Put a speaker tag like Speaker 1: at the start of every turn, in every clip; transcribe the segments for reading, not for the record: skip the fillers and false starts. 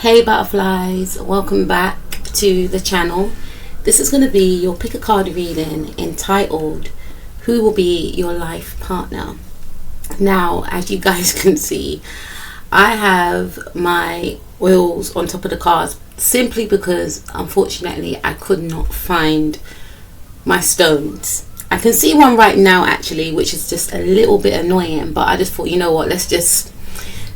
Speaker 1: Hey butterflies, welcome back to the channel. This is going to be your pick a card reading entitled Who Will Be Your Life Partner. Now, as you guys can see, I have my oils on top of the cards simply because unfortunately I could not find my stones. I can see one right now actually, which is just a little bit annoying, but I just thought, you know what, let's just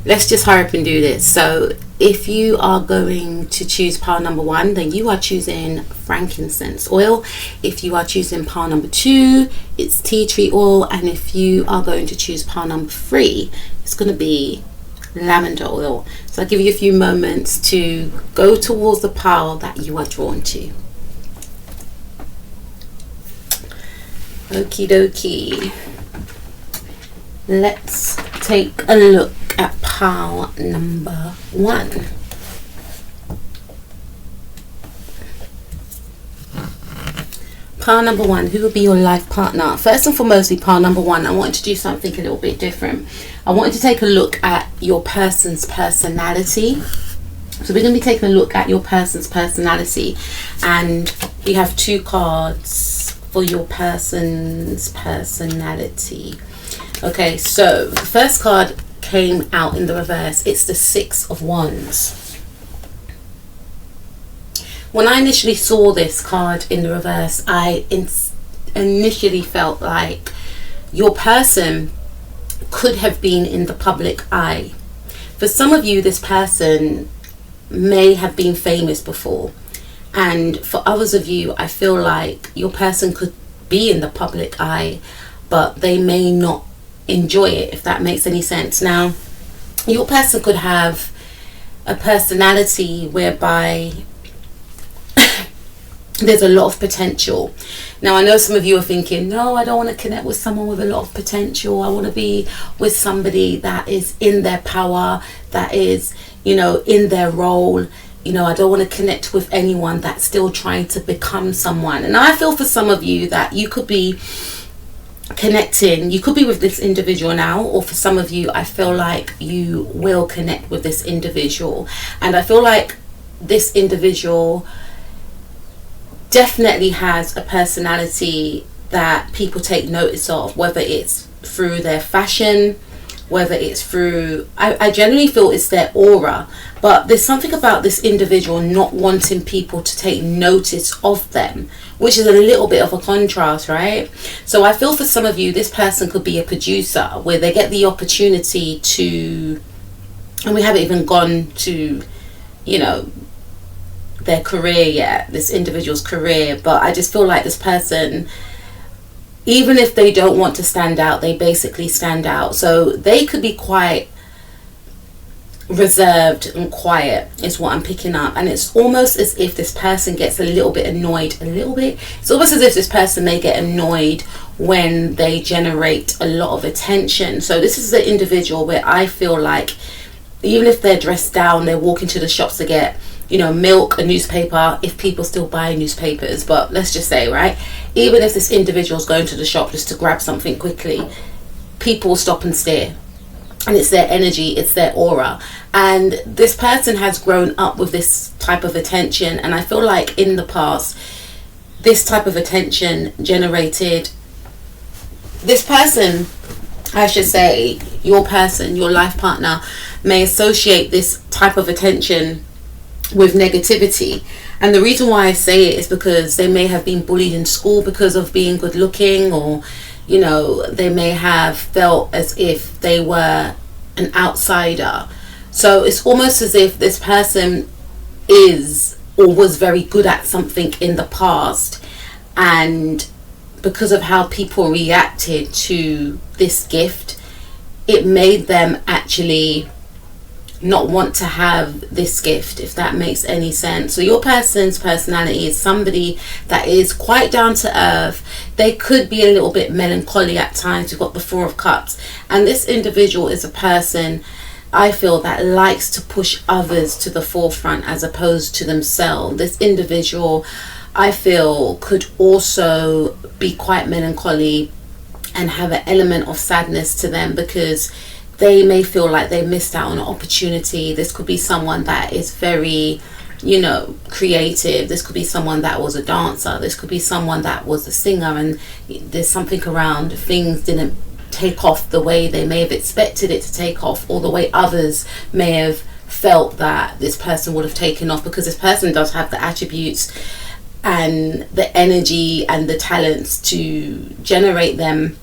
Speaker 1: hurry up and do this. So if you are going to choose pile number 1, then you are choosing frankincense oil. If you are choosing pile number 2, it's tea tree oil. And if you are going to choose pile number 3, it's going to be lavender oil. So I'll give you a few moments to go towards the pile that you are drawn to. Okie dokie. Let's take a look at pile number 1. Pile number 1, who will be your life partner? First and foremost, pile number 1, I wanted to do something a little bit different. I wanted to take a look at your person's personality. So we're going to be taking a look at your person's personality, and we have 2 cards for your person's personality. Okay, so the first card came out in the reverse. It's the 6 of Wands. When I initially saw this card in the reverse, I initially felt like your person could have been in the public eye. For some of you, this person may have been famous before, and for others of you, I feel like your person could be in the public eye, but they may not enjoy it, if that makes any sense. Now, your person could have a personality whereby there's a lot of potential. Now, I know some of you are thinking, no, I don't want to connect with someone with a lot of potential. I want to be with somebody that is in their power, that is, in their role. I don't want to connect with anyone that's still trying to become someone. And I feel for some of you that you could be connecting, you could be with this individual now, or for some of you, I feel like you will connect with this individual. And I feel like this individual definitely has a personality that people take notice of, whether it's through their fashion, whether it's through, I generally feel it's their aura, but there's something about this individual not wanting people to take notice of them, which is a little bit of a contrast, right? So I feel for some of you, this person could be a producer where they get the opportunity to, and we haven't even gone to, their career yet, this individual's career, but I just feel like this person, even if they don't want to stand out, they basically stand out. So they could be quite reserved and quiet is what I'm picking up. And it's almost as if this person gets a little bit annoyed. It's almost as if this person may get annoyed when they generate a lot of attention. So this is the individual where I feel like even if they're dressed down, they're walking to the shops to get milk, a newspaper, if people still buy newspapers, but let's just say, right, even if this individual's going to the shop just to grab something quickly, people stop and stare. And it's their energy, it's their aura. And this person has grown up with this type of attention, and I feel like in the past, this type of attention generated, this person, I should say, your person, your life partner, may associate this type of attention with negativity. And the reason why I say it is because they may have been bullied in school because of being good looking, or they may have felt as if they were an outsider. So it's almost as if this person is or was very good at something in the past, and because of how people reacted to this gift, it made them actually not want to have this gift, if that makes any sense. So your person's personality is somebody that is quite down to earth. They could be a little bit melancholy at times. You've got the 4 of Cups, and this individual is a person, I feel, that likes to push others to the forefront as opposed to themselves. This individual, I feel, could also be quite melancholy and have an element of sadness to them, because they may feel like they missed out on an opportunity. This could be someone that is very, creative. This could be someone that was a dancer. This could be someone that was a singer, and there's something around things didn't take off the way they may have expected it to take off, or the way others may have felt that this person would have taken off, because this person does have the attributes and the energy and the talents to generate them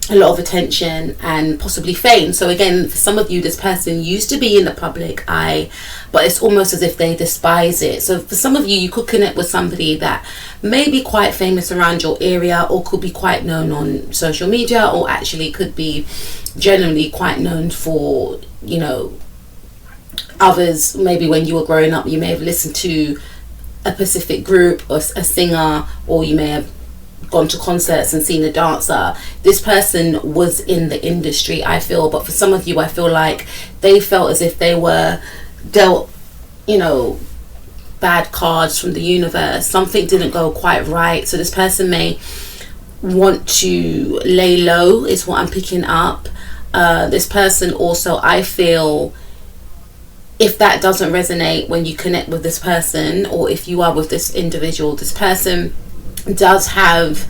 Speaker 1: a lot of attention and possibly fame. So again, for some of you, this person used to be in the public eye, but it's almost as if they despise it. So for some of you, you could connect with somebody that may be quite famous around your area, or could be quite known on social media, or actually could be generally quite known for, others. Maybe when you were growing up, you may have listened to a specific group or a singer, or you may have gone to concerts and seen a dancer. This person was in the industry, I feel, but for some of you, I feel like they felt as if they were dealt, bad cards from the universe. Something didn't go quite right, so this person may want to lay low, is what I'm picking up. This person also, I feel, if that doesn't resonate when you connect with this person, or if you are with this individual, this person does have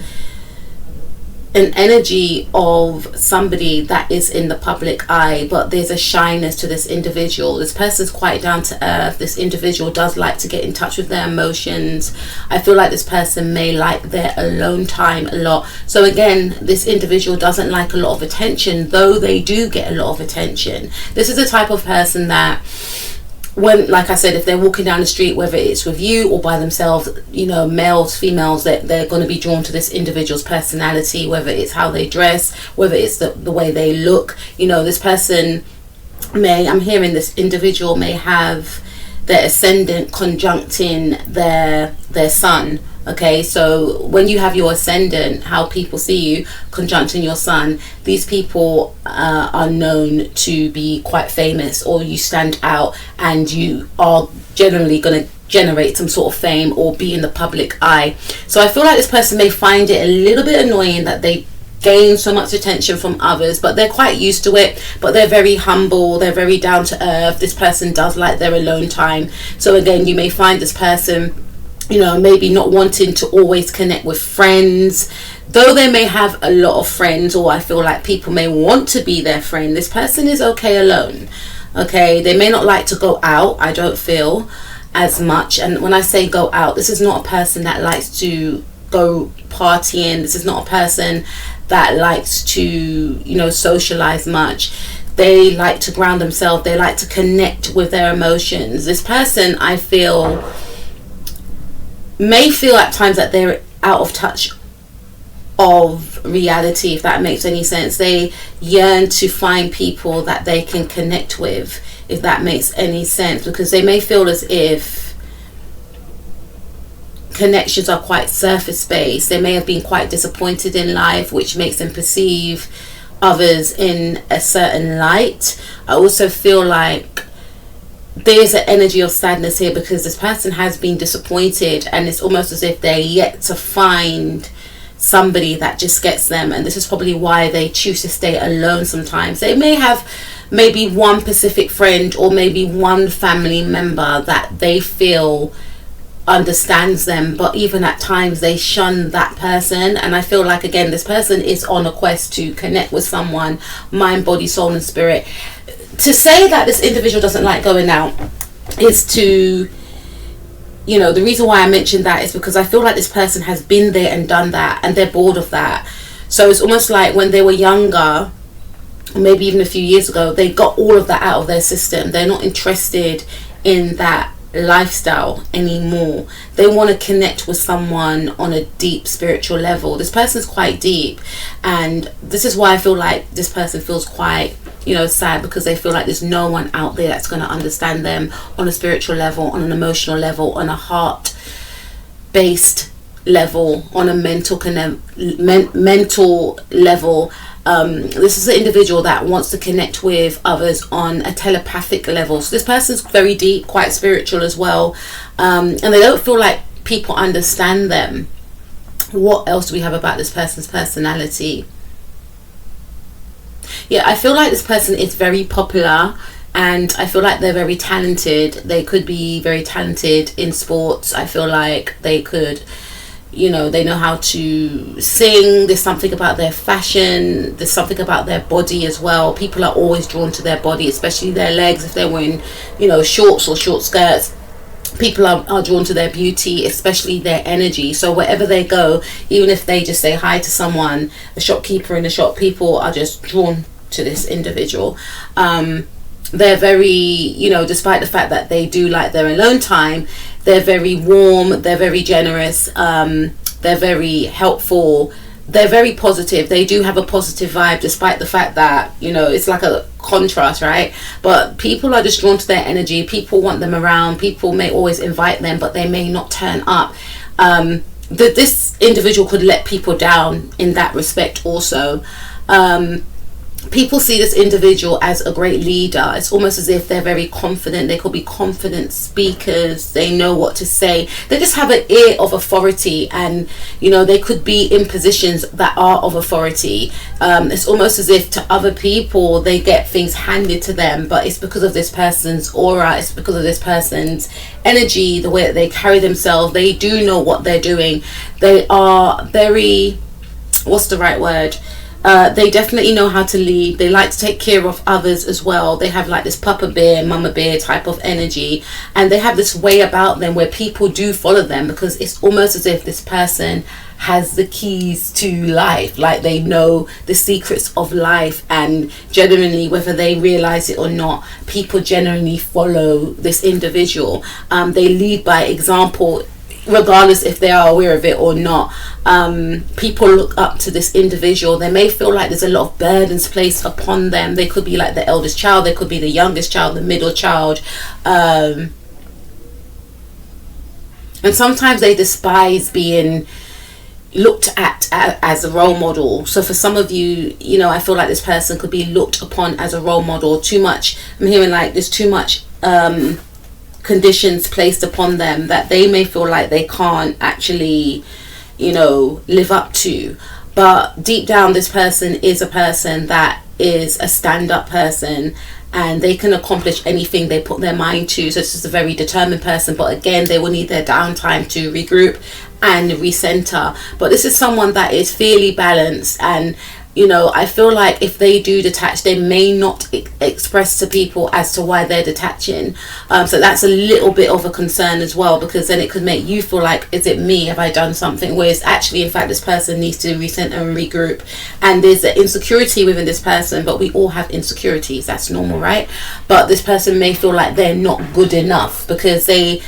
Speaker 1: an energy of somebody that is in the public eye, but there's a shyness to this individual. This person's quite down to earth. This individual does like to get in touch with their emotions. I feel like this person may like their alone time a lot. So again, this individual doesn't like a lot of attention, though they do get a lot of attention. This is the type of person that, when, like I said, if they're walking down the street, whether it's with you or by themselves, males, females, that they're going to be drawn to this individual's personality, whether it's how they dress, whether it's the way they look. This person I'm hearing this individual may have their ascendant conjuncting their sun. Okay, so when you have your ascendant, how people see you conjuncting your sun, these people are known to be quite famous, or you stand out and you are generally going to generate some sort of fame or be in the public eye. So I feel like this person may find it a little bit annoying that they gain so much attention from others, but they're quite used to it. But they're very humble, they're very down to earth. This person does like their alone time. So again, you may find this person maybe not wanting to always connect with friends, though they may have a lot of friends, or I feel like people may want to be their friend. This person is okay alone. Okay, they may not like to go out, I don't feel, as much. And when I say go out, this is not a person that likes to go partying. This is not a person that likes to socialize much. They like to ground themselves. They like to connect with their emotions. This person, I feel, may feel at times that they're out of touch of reality, if that makes any sense. They yearn to find people that they can connect with, if that makes any sense, because they may feel as if connections are quite surface based. They may have been quite disappointed in life, which makes them perceive others in a certain light. I also feel like there's an energy of sadness here, because this person has been disappointed, and it's almost as if they're yet to find somebody that just gets them. And this is probably why they choose to stay alone sometimes. They may have maybe one specific friend, or maybe one family member that they feel understands them, but even at times they shun that person. And I feel like, again, this person is on a quest to connect with someone, mind, body, soul and spirit. To say that this individual doesn't like going out is to, the reason why I mentioned that is because I feel like this person has been there and done that, and they're bored of that. So it's almost like when they were younger, maybe even a few years ago, they got all of that out of their system. They're not interested in that lifestyle anymore. They want to connect with someone on a deep spiritual level. This person's quite deep, and this is why I feel like this person feels quite sad, because they feel like there's no one out there that's going to understand them on a spiritual level, on an emotional level, on a heart based level, on a mental level. This is an individual that wants to connect with others on a telepathic level. So this person's very deep, quite spiritual as well, and they don't feel like people understand them. What else do we have about this person's personality? Yeah, I feel like this person is very popular, and I feel like they're very talented. They could be very talented in sports. I feel like they could, they know how to sing. There's something about their fashion. There's something about their body as well. People are always drawn to their body, especially their legs. If they're wearing, shorts or short skirts, people are drawn to their beauty, especially their energy. So wherever they go, even if they just say hi to someone, a shopkeeper in a shop, people are just drawn to this individual. They're very, despite the fact that they do like their alone time, they're very warm, they're very generous, they're very helpful, they're very positive. They do have a positive vibe, despite the fact that, it's like a contrast, right? But people are just drawn to their energy. People want them around. People may always invite them, but they may not turn up. This individual could let people down in that respect also. People see this individual as a great leader. It's almost as if they're very confident. They could be confident speakers. They know what to say. They just have an ear of authority, and they could be in positions that are of authority. It's almost as if to other people they get things handed to them, but it's because of this person's aura. It's because of this person's energy, the way that they carry themselves. They do know what they're doing. They are very, what's the right word? They definitely know how to lead. They like to take care of others as well. They have like this papa bear, mama bear type of energy, and they have this way about them where people do follow them, because it's almost as if this person has the keys to life. Like, they know the secrets of life, and genuinely, whether they realize it or not, people genuinely follow this individual. They lead by example, regardless if they are aware of it or not. People look up to this individual. They may feel like there's a lot of burdens placed upon them. They could be like the eldest child, they could be the youngest child, the middle child, and sometimes they despise being looked at as a role model. So for some of you, I feel like this person could be looked upon as a role model. Too much, I'm hearing like there's too much conditions placed upon them that they may feel like they can't actually live up to. But deep down, this person is a person that is a stand-up person, and they can accomplish anything they put their mind to. So this is a very determined person, but again, they will need their downtime to regroup and recenter. But this is someone that is fairly balanced, and I feel like if they do detach, they may not express to people as to why they're detaching. So that's a little bit of a concern as well, because then it could make you feel like, is it me? Have I done something? Whereas actually, in fact, this person needs to recenter and regroup. And there's an insecurity within this person, but we all have insecurities. That's normal, right? But this person may feel like they're not good enough because they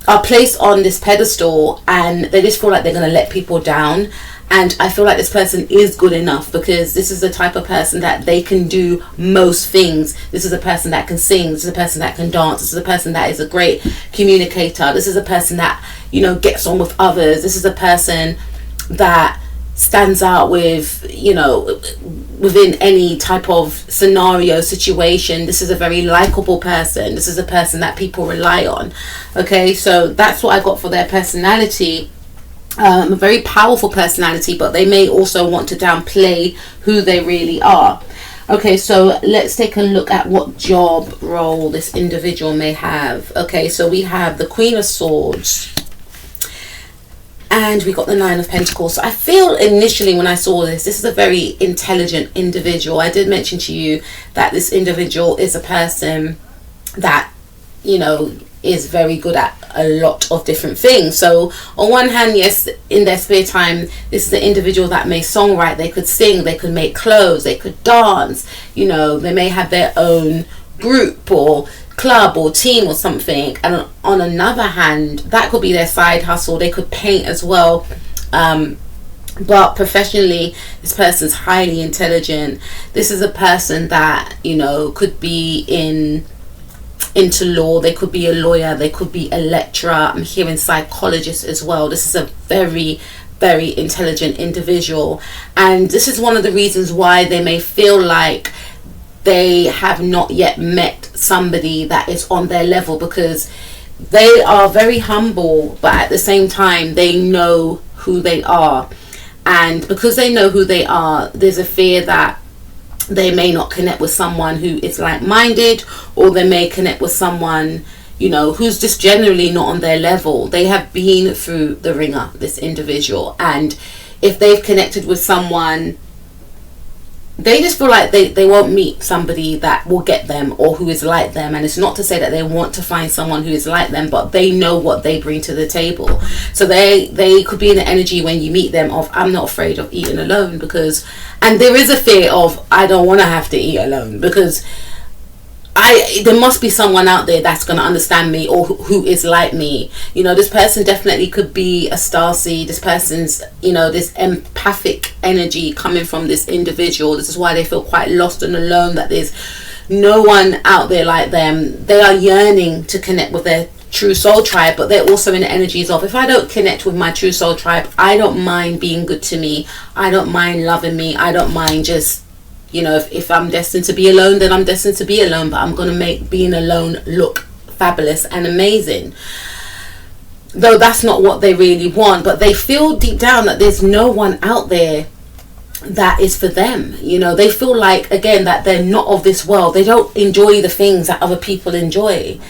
Speaker 1: are placed on this pedestal, and they just feel like they're going to let people down. And I feel like this person is good enough, because this is the type of person that they can do most things. This is a person that can sing. This is a person that can dance. This is a person that is a great communicator. This is a person that, gets on with others. This is a person that stands out with, within any type of scenario, situation. This is a very likable person. This is a person that people rely on. Okay, so that's what I got for their personality. A very powerful personality, but they may also want to downplay who they really are. Okay, so let's take a look at what job role this individual may have. Okay, so we have the Queen of Swords, and we got the Nine of Pentacles. So I feel initially when I saw this is a very intelligent individual. I did mention to you that this individual is a person that, is very good at a lot of different things. So on one hand, yes, in their spare time, this is the individual that may songwrite. They could sing, they could make clothes, they could dance, they may have their own group or club or team or something. And on another hand, that could be their side hustle. They could paint as well. But professionally, this person's highly intelligent. This is a person that, could be into law. They could be a lawyer, they could be a lecturer. I'm hearing psychologist as well. This is a very, very intelligent individual, and this is one of the reasons why they may feel like they have not yet met somebody that is on their level, because they are very humble, but at the same time they know who they are. And because they know who they are, there's a fear that they may not connect with someone who is like-minded, or they may connect with someone, you know, who's just generally not on their level. They have been through the ringer, this individual, and if they've connected with someone, they just feel like they won't meet somebody that will get them or who is like them. And it's not to say that they want to find someone who is like them, but they know what they bring to the table. So they could be in the energy when you meet them of, I'm not afraid of eating alone, because, and there is a fear of, I don't want to have to eat alone, because there must be someone out there that's going to understand me, or who is like me. You know, this person definitely could be a starseed. This person's, you know, this empathic energy coming from this individual. This is why they feel quite lost and alone, that there's no one out there like them. They are yearning to connect with their true soul tribe, but they're also in the energies of, if I don't connect with my true soul tribe, I don't mind being good to me. I don't mind loving me. I don't mind just, you know, if I'm destined to be alone, then I'm destined to be alone, but I'm going to make being alone look fabulous and amazing. Though that's not what they really want, but they feel deep down that there's no one out there that is for them. You know, they feel like, again, that they're not of this world. They don't enjoy the things that other people enjoy,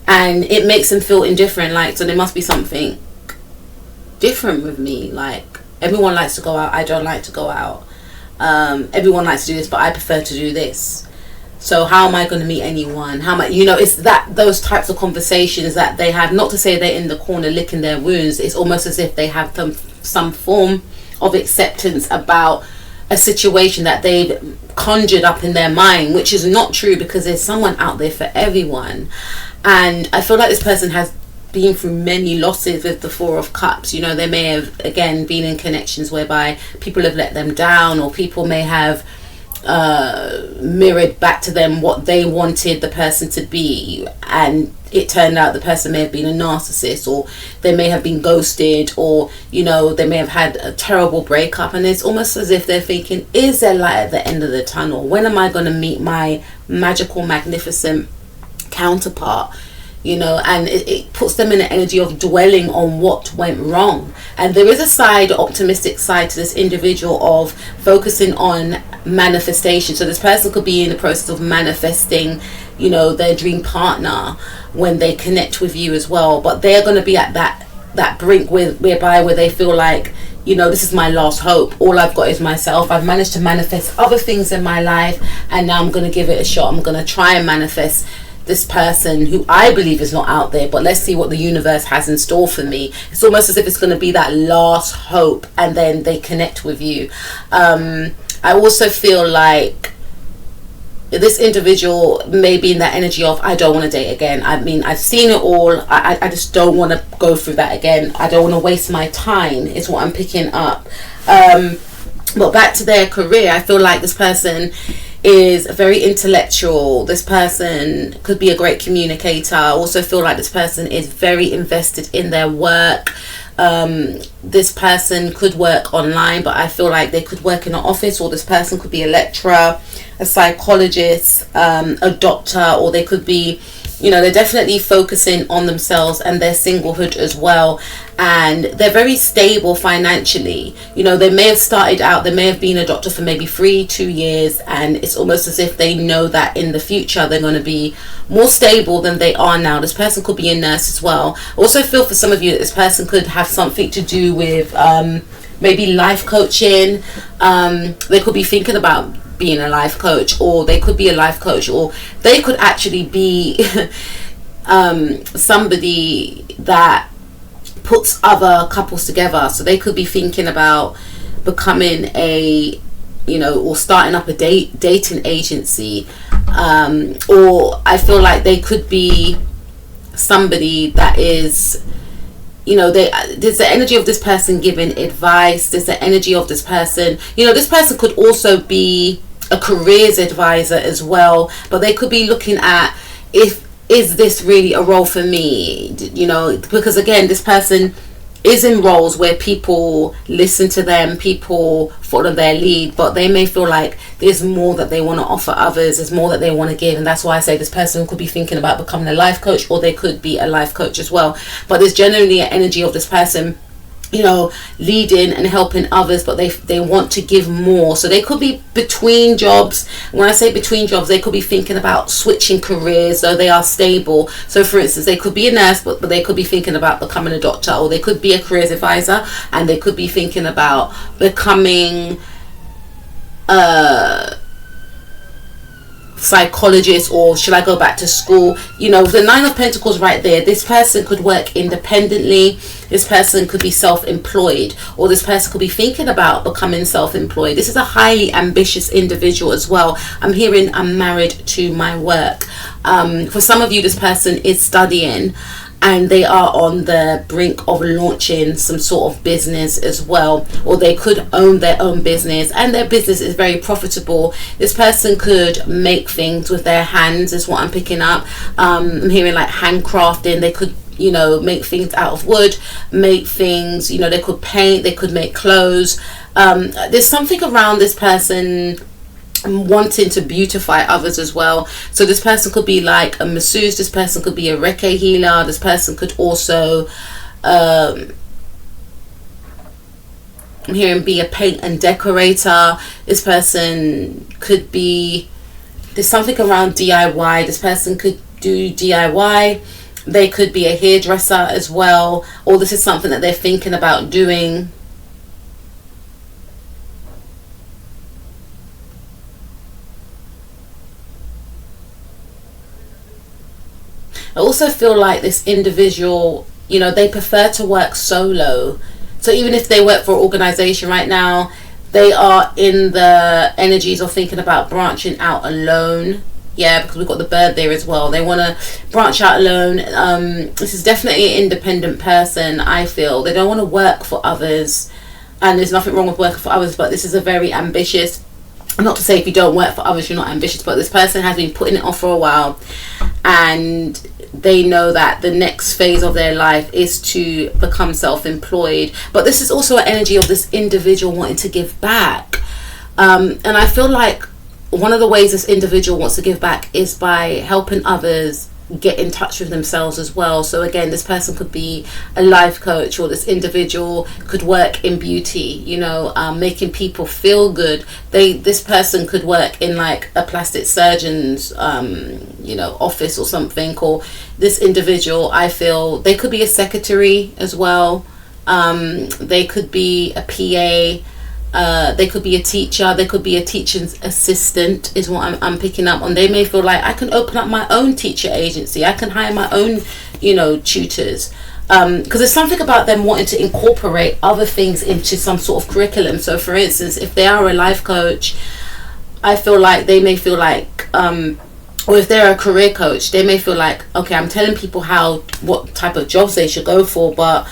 Speaker 1: and it makes them feel indifferent. Like, so there must be something different with me. Like, everyone likes to go out, I don't like to go out. Everyone likes to do this, but I prefer to do this. So how am I going to meet anyone? How am I, you know, it's that, those types of conversations that they have. Not to say they're in the corner licking their wounds. It's almost as if they have some form of acceptance about a situation that they've conjured up in their mind, which is not true, because there's someone out there for everyone. And I feel like this person has been through many losses with the Four of Cups. You know, they may have, again, been in connections whereby people have let them down, or people may have mirrored back to them what they wanted the person to be, and it turned out the person may have been a narcissist, or they may have been ghosted, or, you know, they may have had a terrible breakup, and it's almost as if they're thinking, is there light at the end of the tunnel? When am I going to meet my magical, magnificent counterpart? You know, and it puts them in the energy of dwelling on what went wrong. And there is a side, optimistic side to this individual, of focusing on manifestation. So this person could be in the process of manifesting, you know, their dream partner when they connect with you as well. But they're going to be at that brink where they feel like, you know, this is my last hope. All I've got is myself. I've managed to manifest other things in my life, and now I'm going to give it a shot. I'm going to try and manifest this person who I believe is not out there, but let's see what the universe has in store for me. It's almost as if it's going to be that last hope, and then they connect with you. I also feel like this individual may be in that energy of, I don't want to date again. I mean, I've seen it all. I just don't want to go through that again. I don't want to waste my time, is what I'm picking up. But back to their career, I feel like this person is very intellectual. This person could be a great communicator. I also feel like this person is very invested in their work. This person could work online, but I feel like they could work in an office, or this person could be a lecturer, a psychologist, a doctor, or they could be, you know, they're definitely focusing on themselves and their singlehood as well. And they're very stable financially. You know, they may have started out, they may have been a doctor for maybe 2 years, and it's almost as if they know that in the future they're going to be more stable than they are now. This person could be a nurse as well. I also feel for some of you that this person could have something to do with maybe life coaching. They could be thinking about being a life coach, or they could be a life coach, or they could actually be somebody that puts other couples together. So they could be thinking about becoming a, you know, or starting up a dating agency, or I feel like they could be somebody that is, you know, there's the energy of this person giving advice. There's the energy of this person, you know, this person could also be a careers advisor as well, but they could be looking at, is this really a role for me? You know, because again, this person is in roles where people listen to them, people follow their lead, but they may feel like there's more that they want to offer others, there's more that they want to give. And that's why I say this person could be thinking about becoming a life coach, or they could be a life coach as well. But there's generally an energy of this person leading and helping others, but they want to give more. So they could be between jobs. When I say between jobs, they could be thinking about switching careers, so they are stable. So for instance, they could be a nurse, but they could be thinking about becoming a doctor, or they could be a careers advisor and they could be thinking about becoming psychologist, or should I go back to school? The Nine of Pentacles right there, this person could work independently, this person could be self-employed, or this person could be thinking about becoming self-employed. This is a highly ambitious individual as well. I'm hearing I'm married to my work. For some of you, this person is studying and they are on the brink of launching some sort of business as well, or they could own their own business and their business is very profitable. This person could make things with their hands is what I'm picking up. I'm hearing like handcrafting. They could make things out of wood, make things, they could paint, they could make clothes. There's something around this person wanting to beautify others as well. So this person could be like a masseuse, this person could be a Reiki healer, this person could also I'm hearing be a paint and decorator. This person could be, there's something around DIY. This person could do DIY. They could be a hairdresser as well, or this is something that they're thinking about doing. I also feel like this individual, they prefer to work solo. So even if they work for an organization right now, they are in the energies of thinking about branching out alone. Yeah, because we've got the bird there as well. They want to branch out alone. This is definitely an independent person, I feel. They don't want to work for others. And there's nothing wrong with working for others, but this is a very ambitious, not to say if you don't work for others you're not ambitious, but this person has been putting it off for a while, and they know that the next phase of their life is to become self-employed. But this is also an energy of this individual wanting to give back, and I feel like one of the ways this individual wants to give back is by helping others get in touch with themselves as well. So again, this person could be a life coach, or this individual could work in beauty, making people feel good. This person could work in like a plastic surgeon's office or something. Or this individual, I feel they could be a secretary as well. They could be a PA. They could be a teacher, they could be a teacher's assistant is what I'm picking up on. They may feel like I can open up my own teacher agency, I can hire my own tutors, because there's something about them wanting to incorporate other things into some sort of curriculum. So for instance, if they are a life coach, I feel like they may feel like or if they're a career coach, they may feel like, okay, I'm telling people what type of jobs they should go for, but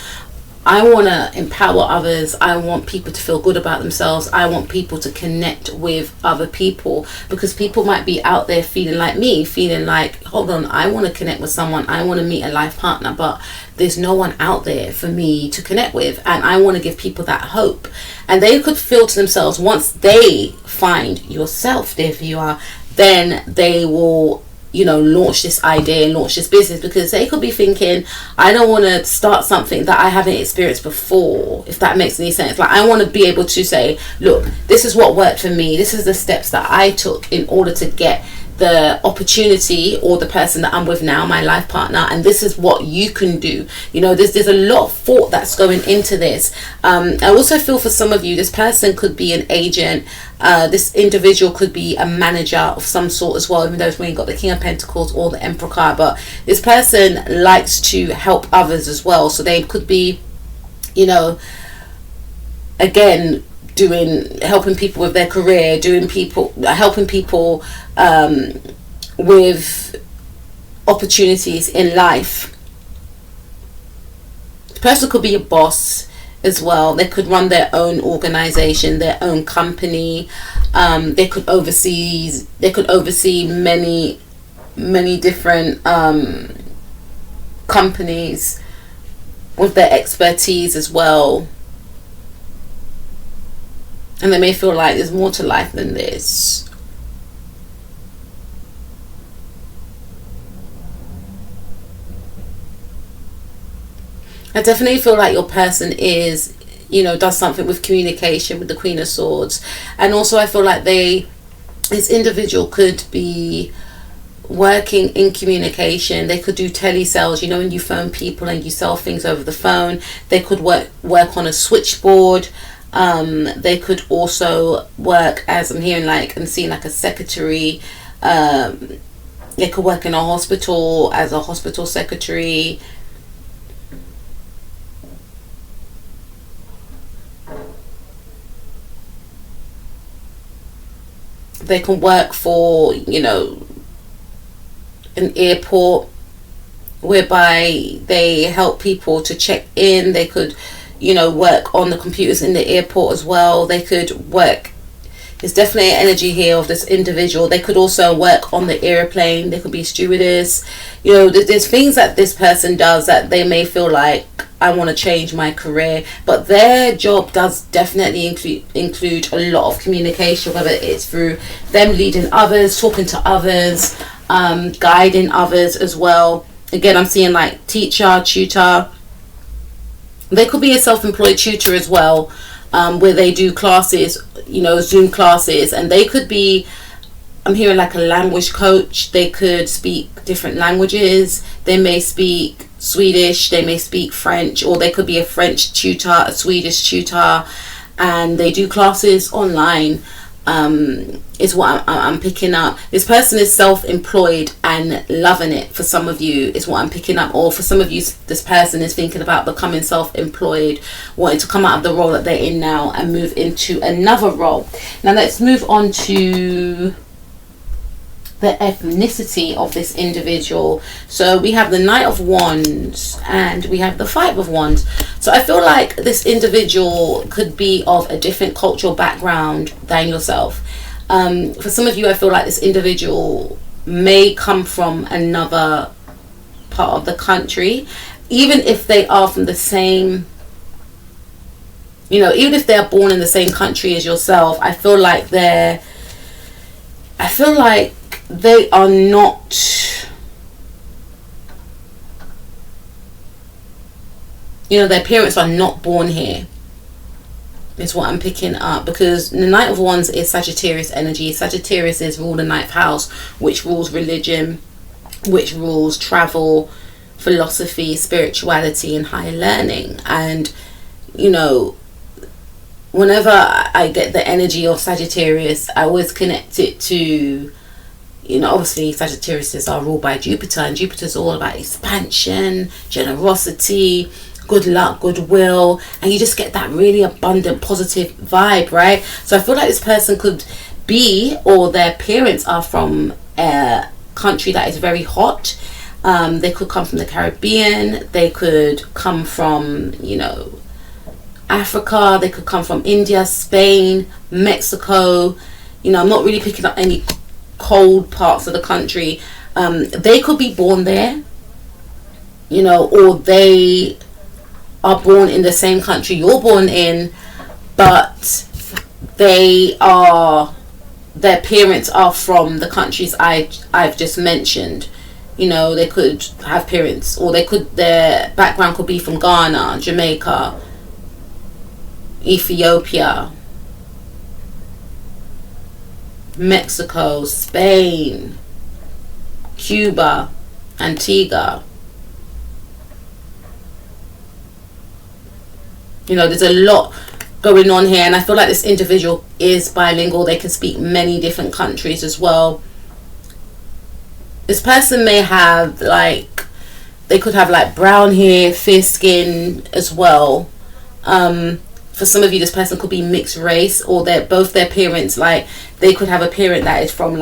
Speaker 1: I want to empower others. I want people to feel good about themselves. I want people to connect with other people, because people might be out there feeling like me, feeling like, hold on, I want to connect with someone. I want to meet a life partner, but there's no one out there for me to connect with. And I want to give people that hope. And they could feel to themselves, once they find yourself, dear viewer, then they will launch this idea and launch this business, because they could be thinking, I don't want to start something that I haven't experienced before, if that makes any sense. Like, I want to be able to say, look, this is what worked for me, this is the steps that I took in order to get the opportunity or the person that I'm with now, my life partner, and this is what you can do. There's a lot of thought that's going into this. I also feel for some of you, this person could be an agent. This individual could be a manager of some sort as well, even though when you've got the King of Pentacles or the Emperor card. But this person likes to help others as well. So they could be, again, helping people with their career, helping people with opportunities in life. The person could be a boss as well. They could run their own organization, their own company. They could oversee many different companies with their expertise as well. And they may feel like there's more to life than this. I definitely feel like your person is, does something with communication with the Queen of Swords. And also I feel like this individual could be working in communication. They could do telesales, when you phone people and you sell things over the phone. They could work on a switchboard. They could also work, as I'm hearing, and seeing a secretary. They could work in a hospital as a hospital secretary. They can work for, an airport, whereby they help people to check in. They could, work on the computers in the airport as well. They could work. There's definitely an energy here of this individual. They could also work on the airplane. They could be stewardess. There's things that this person does that they may feel like, I want to change my career, but their job does definitely include a lot of communication, whether it's through them leading others, talking to others, guiding others as well. Again, I'm seeing teacher, tutor. They could be a self-employed tutor as well, where they do classes, Zoom classes, and they could be, I'm hearing a language coach. They could speak different languages. They may speak Swedish, they may speak French, or they could be a French tutor, a Swedish tutor, and they do classes online. Is what I'm picking up. This person is self-employed and loving it. For some of you, is what I'm picking up. Or for some of you, this person is thinking about becoming self-employed, wanting to come out of the role that they're in now and move into another role. Now let's move on to the ethnicity of this individual. So we have the Knight of Wands and we have the Five of Wands. So I feel like this individual could be of a different cultural background than yourself. For some of you, I feel like this individual may come from another part of the country, even if they are from the same, even if they're born in the same country as yourself. I feel like they are not, their parents are not born here, is what I'm picking up, because the Knight of Wands is Sagittarius energy. Sagittarius is rule the 9th house, which rules religion, which rules travel, philosophy, spirituality, and higher learning. And whenever I get the energy of Sagittarius, I always connect it to, obviously Sagittarius are ruled by Jupiter, and Jupiter's all about expansion, generosity, good luck, goodwill, and you just get that really abundant, positive vibe, right? So I feel like this person could be, or their parents are from a country that is very hot. They could come from the Caribbean. They could come from, Africa. They could come from India, Spain, Mexico. I'm not really picking up any cold parts of the country. They could be born there, or they are born in the same country you're born in, but their parents are from the countries I've just mentioned. They could have parents, or their background could be from Ghana, Jamaica, Ethiopia, Mexico, Spain, Cuba, Antigua. There's a lot going on here, and I feel like this individual is bilingual. They can speak many different countries as well. This person may have they could have brown hair, fair skin as well. For some of you, this person could be mixed race, or both their parents, they could have a parent that is from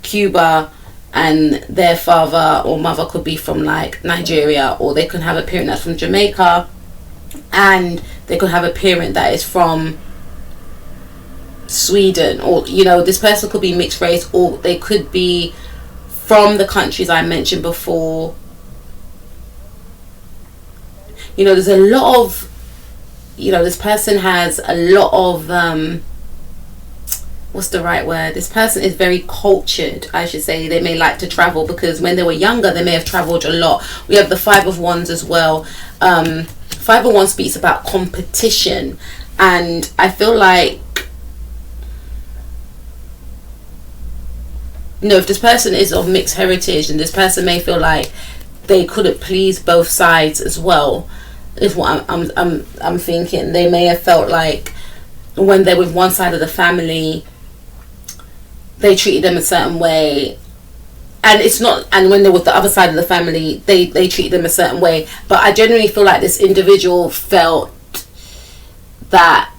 Speaker 1: Cuba, and their father or mother could be from Nigeria, or they could have a parent that's from Jamaica, and they could have a parent that is from Sweden, or this person could be mixed race, or they could be from the countries I mentioned before. There's a lot of, this person has a lot of what's the right word? This person is very cultured, I should say. They may like to travel because when they were younger, they may have traveled a lot. We have the Five of Wands as well. Five of Wands speaks about competition, and I feel like, you know, if this person is of mixed heritage, and this person may feel like they couldn't please both sides as well, is what I'm thinking. They may have felt like when they're with one side of the family, they treated them a certain way, and it's not, and when they're with the other side of the family, they treat them a certain way. But I generally feel like this individual felt that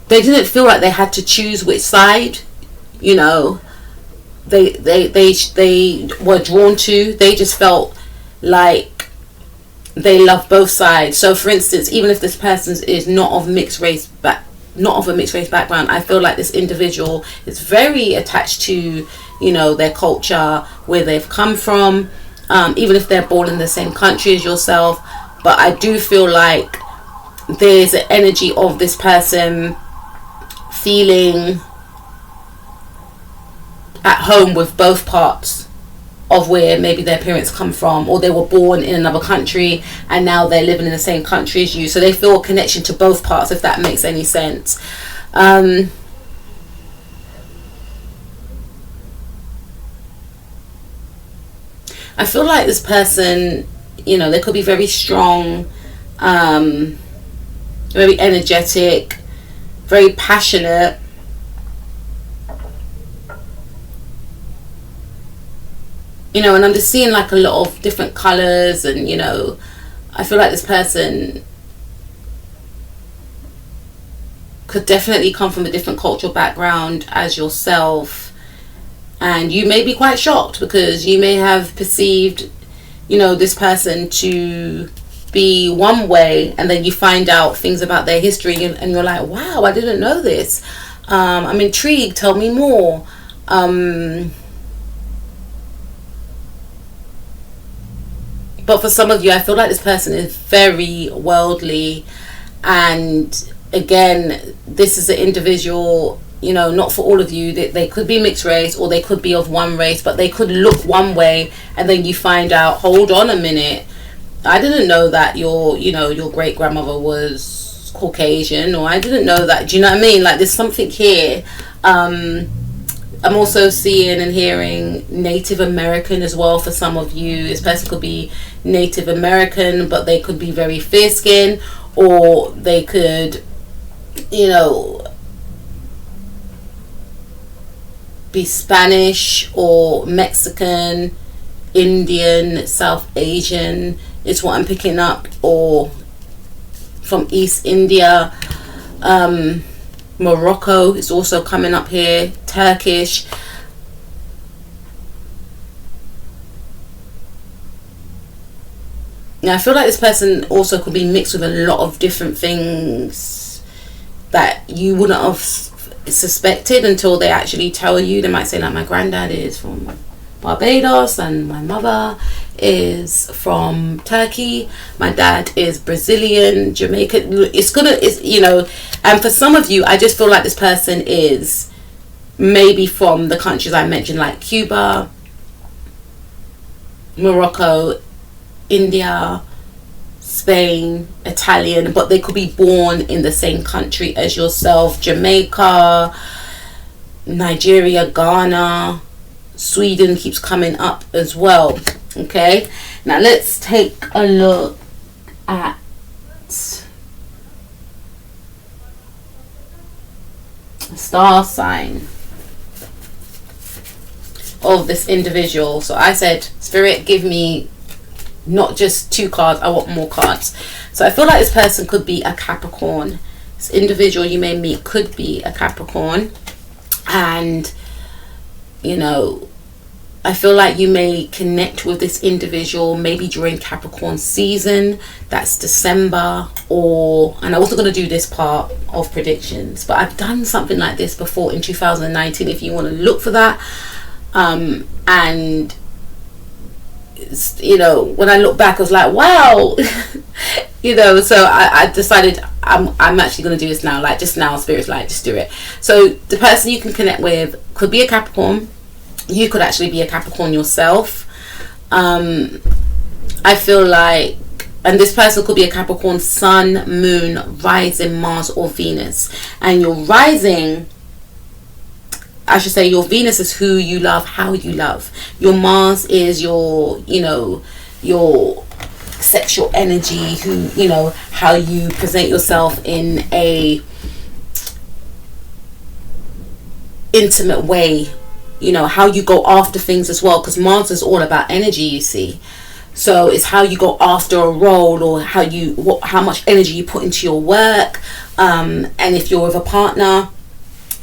Speaker 1: they didn't feel like they had to choose which side, you know, they were drawn to. They just felt like they love both sides. So for instance, even if this person is not of a mixed race background, I feel like this individual is very attached to, you know, their culture, where they've come from, even if they're born in the same country as yourself. But I do feel like there's an energy of this person feeling at home with both parts of where maybe their parents come from, or they were born in another country and now they're living in the same country as you, so they feel a connection to both parts, if that makes any sense. I feel like this person, you know, they could be very strong, very energetic, very passionate. You know, and I'm just seeing like a lot of different colours, and, you know, I feel like this person could definitely come from a different cultural background as yourself, and you may be quite shocked because you may have perceived, you know, this person to be one way, and then you find out things about their history, and you're like, wow, I didn't know this. I'm intrigued, tell me more. But for some of you, I feel like this person is very worldly. And again, this is an individual, you know, not for all of you. They could be mixed race, or they could be of one race, but they could look one way, and then you find out, hold on a minute, I didn't know that your great grandmother was Caucasian, or I didn't know that. Do you know what I mean? Like, there's something here. I'm also seeing and hearing Native American as well for some of you. This person could be Native American, but they could be very fair-skinned, or they could, you know, be Spanish or Mexican, Indian, South Asian is what I'm picking up, or from East India. Morocco is also coming up here, Turkish. Now I feel like this person also could be mixed with a lot of different things that you wouldn't have suspected until they actually tell you. They might say, like, my granddad is from Barbados and my mother is from Turkey, my dad is Brazilian, Jamaican. It's you know, and for some of you, I just feel like this person is maybe from the countries I mentioned, like Cuba, Morocco, India, Spain, Italian, but they could be born in the same country as yourself. Jamaica, Nigeria, Ghana, Sweden keeps coming up as well. Okay, now let's take a look at the star sign of this individual. So I said, Spirit, give me not just 2 cards, I want more cards. So I feel like this person could be a Capricorn. This individual you may meet could be a Capricorn, and, you know, I feel like you may connect with this individual maybe during Capricorn season. That's December, and I wasn't going to do this part of predictions, but I've done something like this before in 2019 if you want to look for that. And, you know, when I look back, I was like, wow, You know, so I decided I'm actually going to do this now. Like, just now, Spirit's like, just do it. So the person you can connect with could be a Capricorn. You could actually be a Capricorn yourself. I feel like, and this person could be a Capricorn Sun, Moon, Rising, Mars, or Venus. And your rising, I should say, your Venus is who you love, how you love. Your Mars is your, you know, your sexual energy, who, you know, how you present yourself in a intimate way, you know, how you go after things as well, because Mars is all about energy, you see. So it's how you go after a role, or how much energy you put into your work, and if you're with a partner,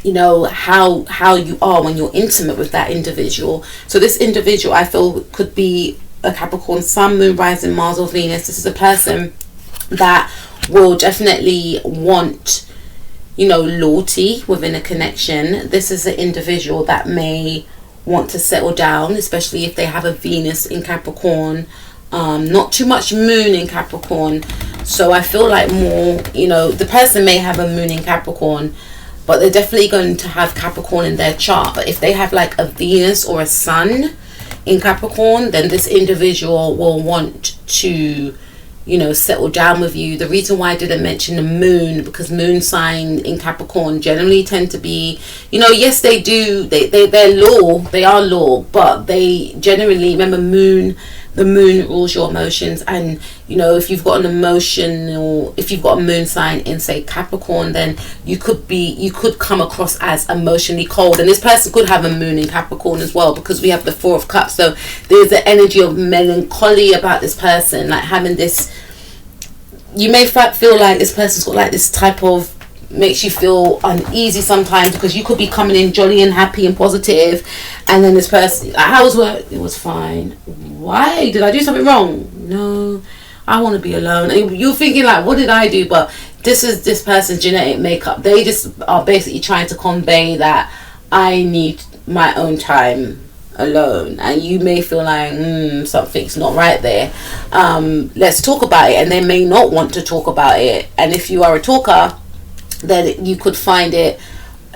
Speaker 1: you know, how you are when you're intimate with that individual. So this individual, I feel, could be a Capricorn Sun, Moon, Rising, Mars, or Venus. This is a person that will definitely want, you know, loyalty within a connection. This is an individual that may want to settle down, especially if they have a Venus in Capricorn, not too much Moon in Capricorn. So I feel like more, you know, the person may have a Moon in Capricorn, but they're definitely going to have Capricorn in their chart. But if they have like a Venus or a Sun in Capricorn, then this individual will want to, you know, settle down with you. The reason why I didn't mention the Moon, because Moon sign in Capricorn generally tend to be, you know, yes, they do, they're law, they are law, but they generally, remember, the Moon rules your emotions. And, you know, if you've got an emotion, or if you've got a Moon sign in, say, Capricorn, then you could come across as emotionally cold. And this person could have a Moon in Capricorn as well, because we have the Four of Cups. So there's the energy of melancholy about this person, like having this, you may feel like this person's got like this type of, makes you feel uneasy sometimes, because you could be coming in jolly and happy and positive, and then this person, like, how was work? It was fine. Why? Did I do something wrong? No, I want to be alone. And you're thinking like, what did I do? But this is this person's genetic makeup. They just are basically trying to convey that I need my own time alone. And you may feel like something's not right there, let's talk about it. And they may not want to talk about it. And if you are a talker, then you could find it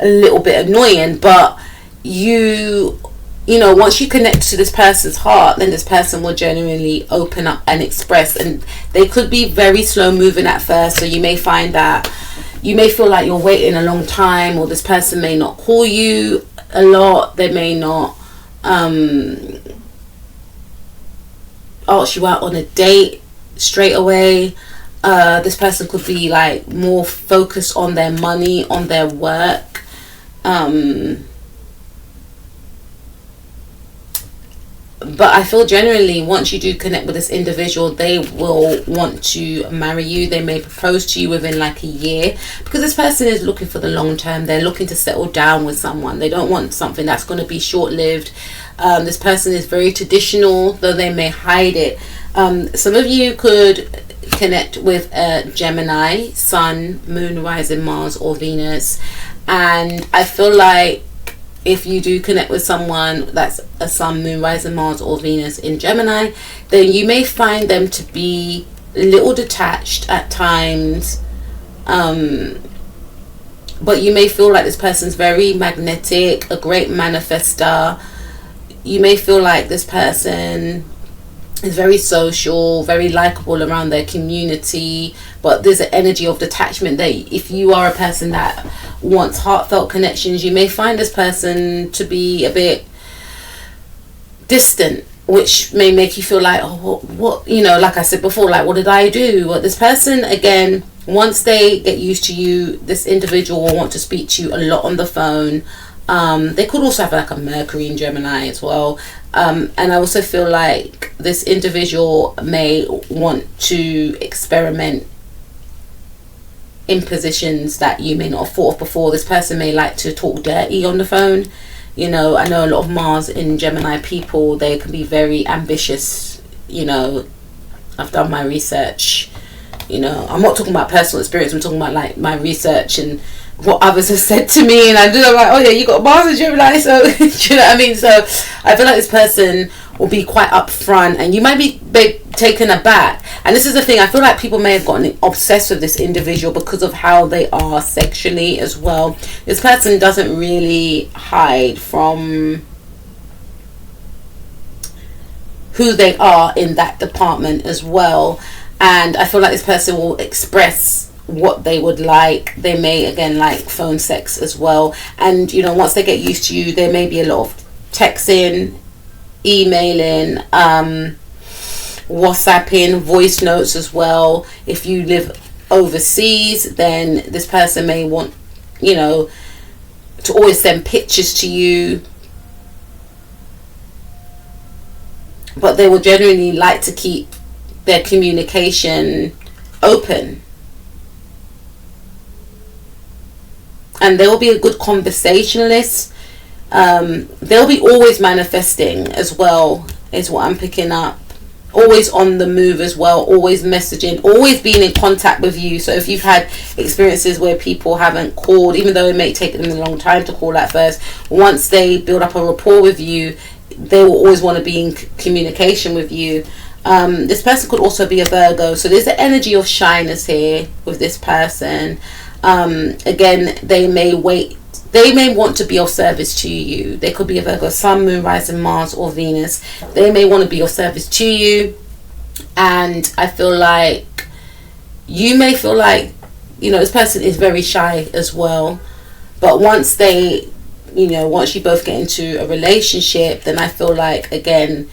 Speaker 1: a little bit annoying. But you know, once you connect to this person's heart, then this person will genuinely open up and express. And they could be very slow moving at first, so you may find that you may feel like you're waiting a long time, or this person may not call you a lot. They may not ask you out on a date straight away. This person could be like more focused on their money, on their work. But I feel generally, once you do connect with this individual, they will want to marry you. They may propose to you within like a year, because this person is looking for the long term. They're looking to settle down with someone. They don't want something that's going to be short-lived. This person is very traditional, though they may hide it. Some of you could connect with a Gemini, Sun, Moon, Rising, Mars, or Venus. And I feel like if you do connect with someone that's a Sun, Moon, Rising, Mars, or Venus in Gemini, then you may find them to be a little detached at times, but you may feel like this person's very magnetic, a great manifester. You may feel like this person is very social, very likable around their community, but there's an energy of detachment that if you are a person that wants heartfelt connections, you may find this person to be a bit distant, which may make you feel like, oh, what, you know, like I said before, like, what did I do? But this person, again, once they get used to you, this individual will want to speak to you a lot on the phone. They could also have like a Mercury in Gemini as well. And I also feel like this individual may want to experiment in positions that you may not have thought of before. This person may like to talk dirty on the phone. You know, I know a lot of Mars in Gemini people, they can be very ambitious. You know, I've done my research. You know, I'm not talking about personal experience, I'm talking about like my research and what others have said to me, and I'm just like, oh yeah, you got Mars in Gemini, so do you know what I mean? So I feel like this person will be quite upfront, and you might be taken aback. And this is the thing, I feel like people may have gotten obsessed with this individual because of how they are sexually as well. This person doesn't really hide from who they are in that department as well. And I feel like this person will express what they would like. They may, again, like phone sex as well. And, you know, once they get used to you, there may be a lot of texting, emailing, WhatsApping, voice notes as well. If you live overseas, then this person may want, you know, to always send pictures to you. But they will generally like to keep their communication open. And they'll be a good conversationalist. They'll be always manifesting as well, is what I'm picking up. Always on the move as well, always messaging, always being in contact with you. So if you've had experiences where people haven't called, even though it may take them a long time to call at first, once they build up a rapport with you, they will always want to be in communication with you. This person could also be a Virgo, so there's the energy of shyness here with this person. Again, they may want to be of service to you. They could be a Virgo, Sun, Moon, Rising, Mars, or Venus. They may want to be of service to you, and I feel like you may feel like, you know, this person is very shy as well. But once you both get into a relationship, then I feel like, again,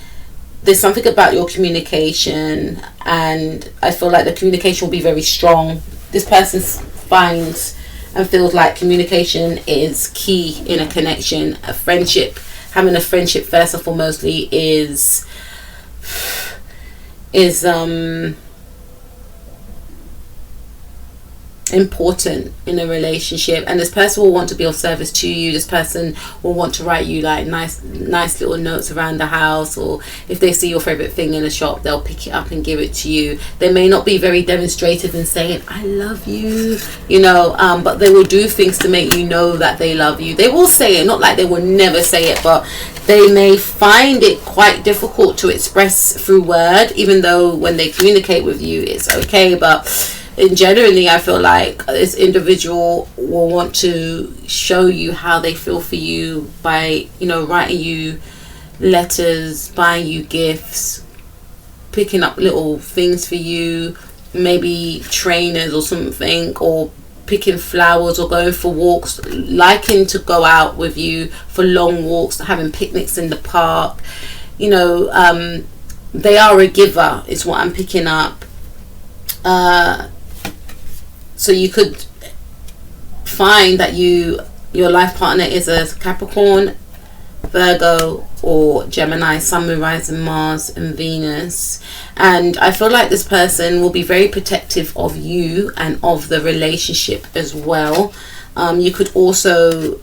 Speaker 1: there's something about your communication, and I feel like the communication will be very strong. This person finds and feels like communication is key in a connection, a friendship. Having a friendship first and foremostly is important in a relationship. And this person will want to be of service to you. This person will want to write you like nice little notes around the house, or if they see your favorite thing in a shop, they'll pick it up and give it to you. They may not be very demonstrative in saying I love you, you know, but they will do things to make you know that they love you. They will say it, not like they will never say it, but they may find it quite difficult to express through word, even though when they communicate with you it's okay. But generally, I feel like this individual will want to show you how they feel for you by, you know, writing you letters, buying you gifts, picking up little things for you, maybe trainers or something, or picking flowers, or going for walks, liking to go out with you for long walks, having picnics in the park. You know, they are a giver is what I'm picking up. So you could find that your life partner is a Capricorn, Virgo, or Gemini, Sun, Moon, Rising, Mars, and Venus. And I feel like this person will be very protective of you and of the relationship as well. You could also,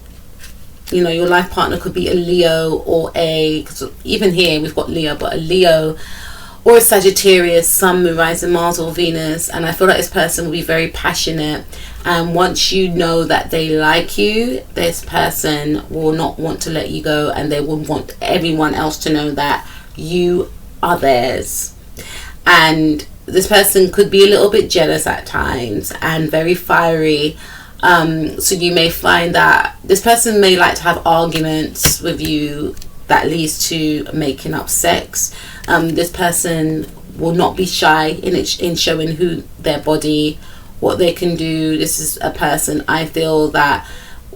Speaker 1: you know, your life partner could be a Leo, or cause even here we've got Leo, but a Leo or a Sagittarius, Sun, Moon, Rising, Mars, or Venus. And I feel like this person will be very passionate, and once you know that they like you, this person will not want to let you go, and they will want everyone else to know that you are theirs. And this person could be a little bit jealous at times and very fiery. So you may find that this person may like to have arguments with you that leads to making up sex. This person will not be shy in showing who their body, what they can do. This is a person I feel that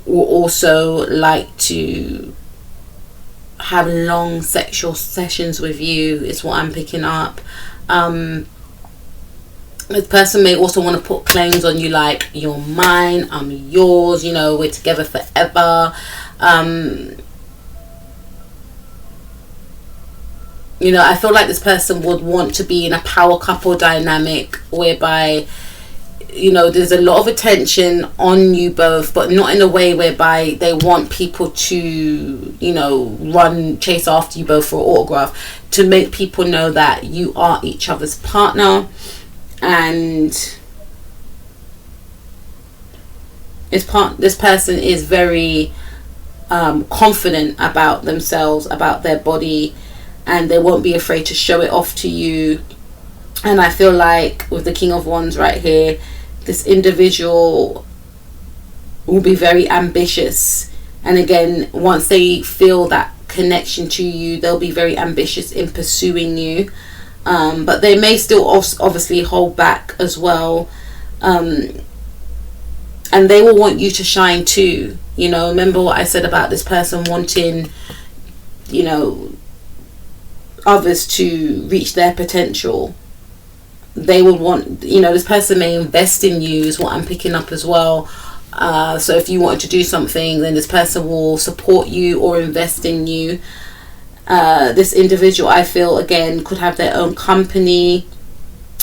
Speaker 1: will also like to have long sexual sessions with you, is what I'm picking up. This person may also want to put claims on you, like you're mine, I'm yours, you know, we're together forever. You know, I feel like this person would want to be in a power couple dynamic whereby, you know, there's a lot of attention on you both, but not in a way whereby they want people to, you know, chase after you both for an autograph, to make people know that you are each other's partner. And this person is very confident about themselves, about their body, and they won't be afraid to show it off to you. And I feel like with the King of Wands right here, this individual will be very ambitious. And again, once they feel that connection to you, they'll be very ambitious in pursuing you. But they may still obviously hold back as well. And they will want you to shine too. You know, remember what I said about this person wanting, you know, others to reach their potential. They would want, you know, this person may invest in you is what I'm picking up as well. So if you wanted to do something, then this person will support you or invest in you. This individual, I feel, again, could have their own company.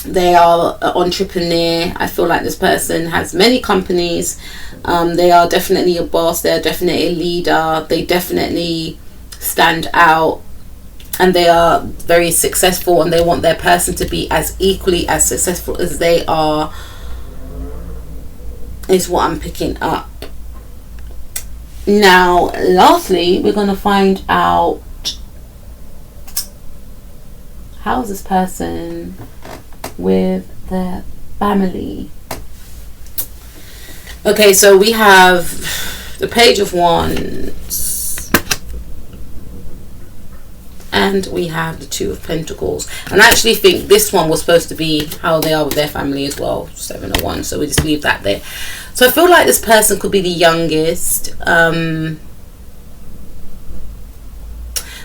Speaker 1: They are an entrepreneur. I feel like this person has many companies. They are definitely a boss. They are definitely a leader. They definitely stand out. And they are very successful, and they want their person to be as equally as successful as they are, is what I'm picking up. Now, lastly, we're going to find out, how is this person with their family? Okay, so we have the Page of Wands, and we have the Two of Pentacles. And I actually think this one was supposed to be how they are with their family as well, 7 of Wands, so we just leave that there. So I feel like this person could be the youngest,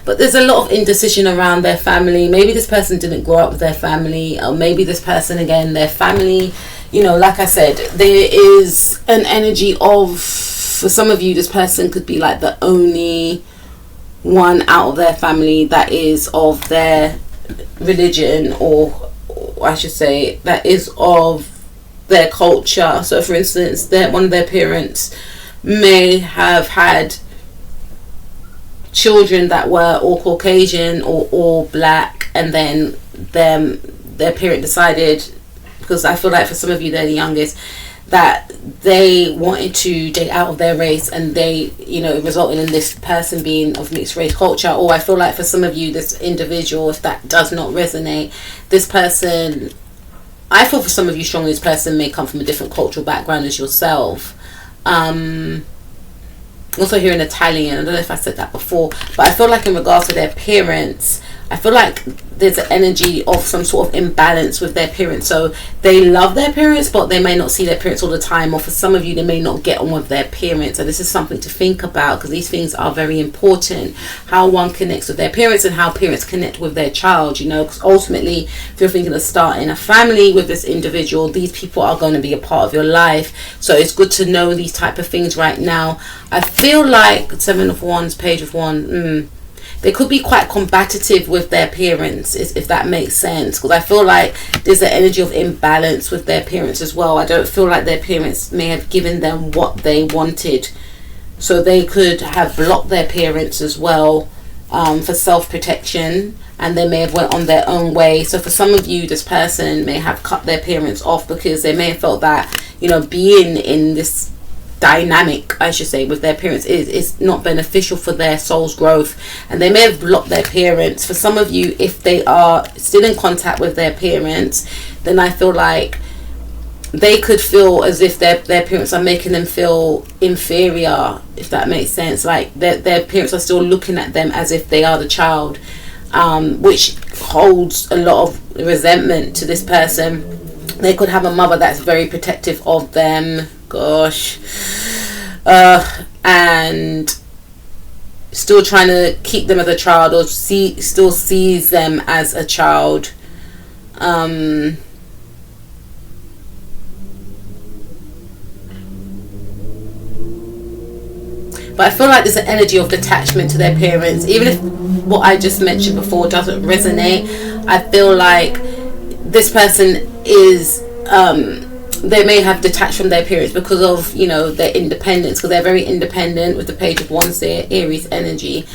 Speaker 1: but there's a lot of indecision around their family. Maybe this person didn't grow up with their family, or maybe this person, again, their family, you know, like I said, there is an energy of, for some of you, this person could be like the only one out of their family that is of their religion, or I should say that is of their culture. So for instance, one of their parents may have had children that were all Caucasian or all black, and then their parent decided, because I feel like for some of you they're the youngest, that they wanted to date out of their race, and they, you know, resulting in this person being of mixed race culture. Or I feel like for some of you, this individual, if that does not resonate, this person, I feel for some of you strongly, this person may come from a different cultural background as yourself. Also hearing Italian, I don't know if I said that before, but I feel like in regards to their parents, I feel like there's an energy of some sort of imbalance with their parents. So they love their parents, but they may not see their parents all the time. Or for some of you, they may not get on with their parents. And this is something to think about, because these things are very important. How one connects with their parents and how parents connect with their child, you know, because ultimately, if you're thinking of starting a family with this individual, these people are going to be a part of your life. So it's good to know these type of things right now. I feel like 7 of Wands, Page of Wands, they could be quite combative with their parents, if that makes sense, because I feel like there's an energy of imbalance with their parents as well. I don't feel like their parents may have given them what they wanted, so they could have blocked their parents as well, for self-protection, and they may have went on their own way. So for some of you, this person may have cut their parents off because they may have felt that, you know, being in this dynamic, I should say, with their parents is not beneficial for their soul's growth, and they may have blocked their parents. For some of you, if they are still in contact with their parents, then I feel like they could feel as if their parents are making them feel inferior, if that makes sense. Like their parents are still looking at them as if they are the child, which holds a lot of resentment to this person. They could have a mother that's very protective of them, gosh, and still trying to keep them as a child, or still sees them as a child. But I feel like there's an energy of detachment to their parents. Even if what I just mentioned before doesn't resonate, I feel like this person is, they may have detached from their parents because of, you know, their independence, because they're very independent with the Page of Wands there, Aries energy.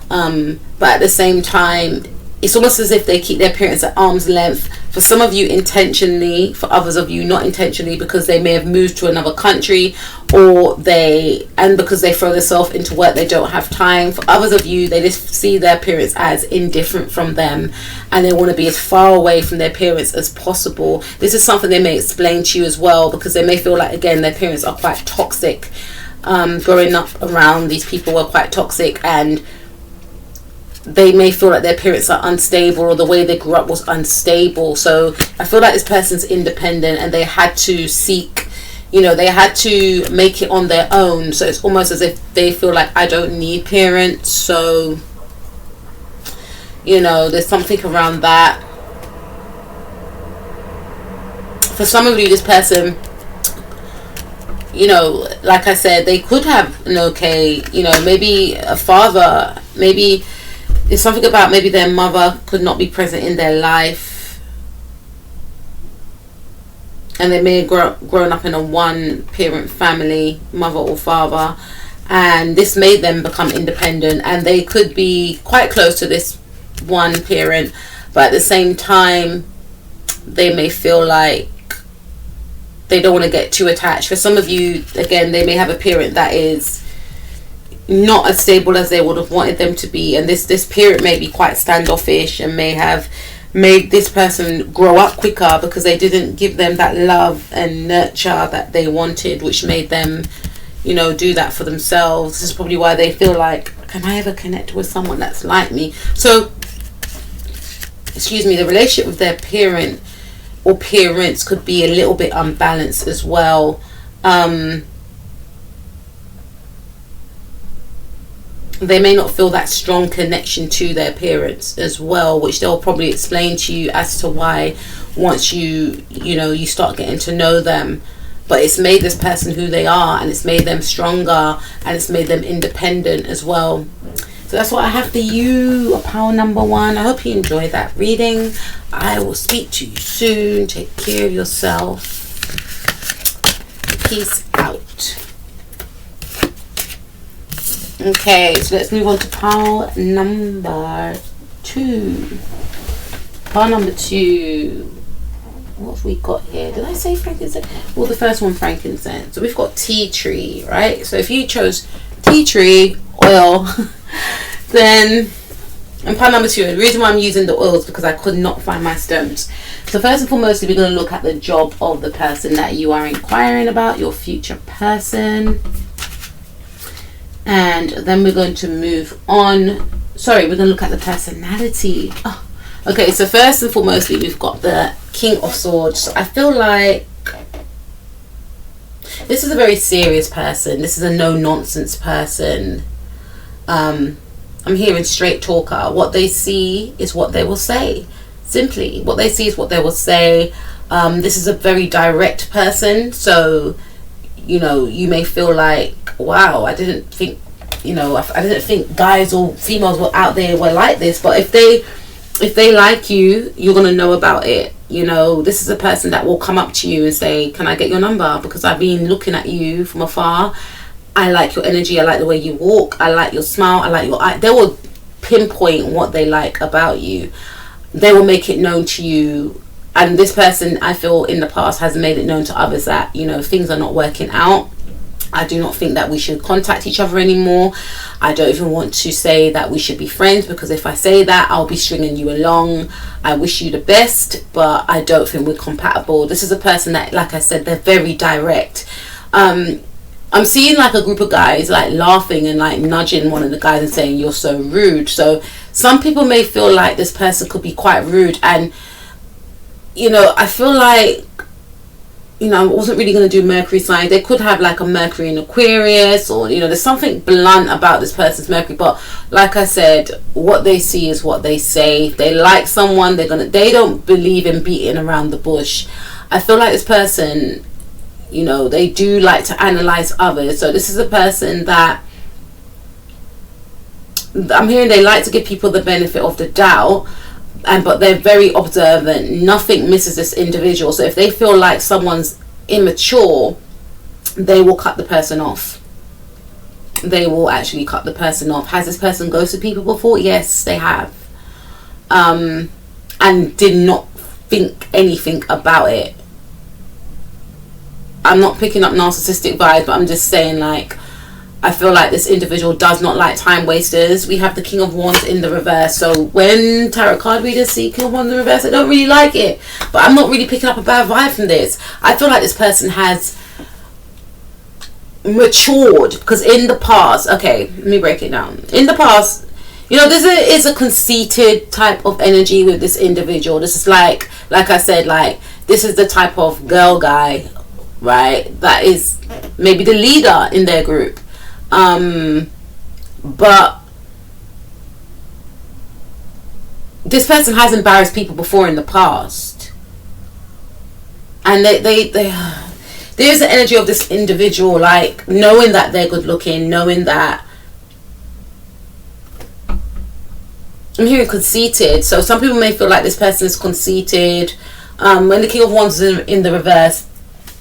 Speaker 1: But at the same time, it's almost as if they keep their parents at arm's length. For some of you intentionally, for others of you not intentionally, because they may have moved to another country, or because they throw themselves into work, they don't have time. For others of you, they just see their parents as indifferent from them, and they want to be as far away from their parents as possible. This is something they may explain to you as well, because they may feel like, again, their parents are quite toxic. Growing up around these people were quite toxic, and they may feel like their parents are unstable, or the way they grew up was unstable. So I feel like this person's independent, and they had to seek, they had to make it on their own. So it's almost as if they feel like, I don't need parents. So, there's something around that. For some of you, this person, like I said, they could have an okay, maybe a father, maybe there's something about maybe their mother could not be present in their life, and they may have grown up in a one-parent family, mother or father, and this made them become independent, and they could be quite close to this one parent, but at the same time, they may feel like they don't want to get too attached. For some of you, again, they may have a parent that is not as stable as they would have wanted them to be, and this parent may be quite standoffish and may have made this person grow up quicker because they didn't give them that love and nurture that they wanted, which made them do that for themselves. This is probably why they feel like, can I ever connect with someone that's like me? So the relationship with their parent or parents could be a little bit unbalanced as well. They may not feel that strong connection to their parents as well, which they'll probably explain to you as to why once you start getting to know them. But it's made this person who they are, and it's made them stronger, and it's made them independent as well. So that's what I have for you, Power number 1. I hope you enjoyed that reading. I will speak to you soon. Take care of yourself. Peace out. Okay, so let's move on to pile number 2. Pile number 2. What have we got here? Did I say frankincense? Well, the first one, frankincense. So we've got tea tree, right? So if you chose tea tree oil, then, and pile number 2, the reason why I'm using the oils is because I could not find my stones. So first and foremost, we're going to look at the job of the person that you are inquiring about, your future person. And then we're going to move on. Sorry, we're going to look at the personality. Oh, okay, so first and foremost, we've got the King of Swords. So I feel like this is a very serious person. This is a no-nonsense person. I'm hearing straight talker. What they see is what they will say. Simply, what they see is what they will say. This is a very direct person. So, you may feel like, wow, I didn't think guys or females were out there were like this. But if they like you, you're gonna know about it. This is a person that will come up to you and say, can I get your number? Because I've been looking at you from afar. I like your energy. I like the way you walk. I like your smile. I like your eye. They will pinpoint what they like about you. They will make it known to you. And this person, I feel, in the past has made it known to others that, things are not working out. I do not think that we should contact each other anymore. I don't even want to say that we should be friends, because if I say that, I'll be stringing you along. I wish you the best, but I don't think we're compatible. This is a person that, like I said, they're very direct. I'm seeing like a group of guys like laughing and like nudging one of the guys and saying, you're so rude. So some people may feel like this person could be quite rude, and I feel like, I wasn't really going to do Mercury sign. They could have like a Mercury in Aquarius, or, there's something blunt about this person's Mercury. But like I said, what they see is what they say. If they like someone, they don't believe in beating around the bush. I feel like this person, they do like to analyze others. So this is a person that I'm hearing they like to give people the benefit of the doubt. But they're very observant. Nothing misses this individual. So if they feel like someone's immature, they will cut the person off. They will actually cut the person off. Has this person ghosted people before? Yes, they have. and did not think anything about it. I'm not picking up narcissistic vibes, but I'm just saying, like, I feel like this individual does not like time wasters. We have the King of Wands in the reverse, so when tarot card readers see King of Wands in the reverse, I don't really like it. But I'm not really picking up a bad vibe from this. I feel like this person has matured, because in the past, okay, let me break it down. In the past, you know, this is a conceited type of energy with this individual. This is like I said, like, this is the type of girl guy, right, that is maybe the leader in their group. But this person has embarrassed people before in the past, and they there's the energy of this individual, like, knowing that they're good looking, knowing that, I'm hearing conceited. So some people may feel like this person is conceited. When the King of Wands is in the reverse,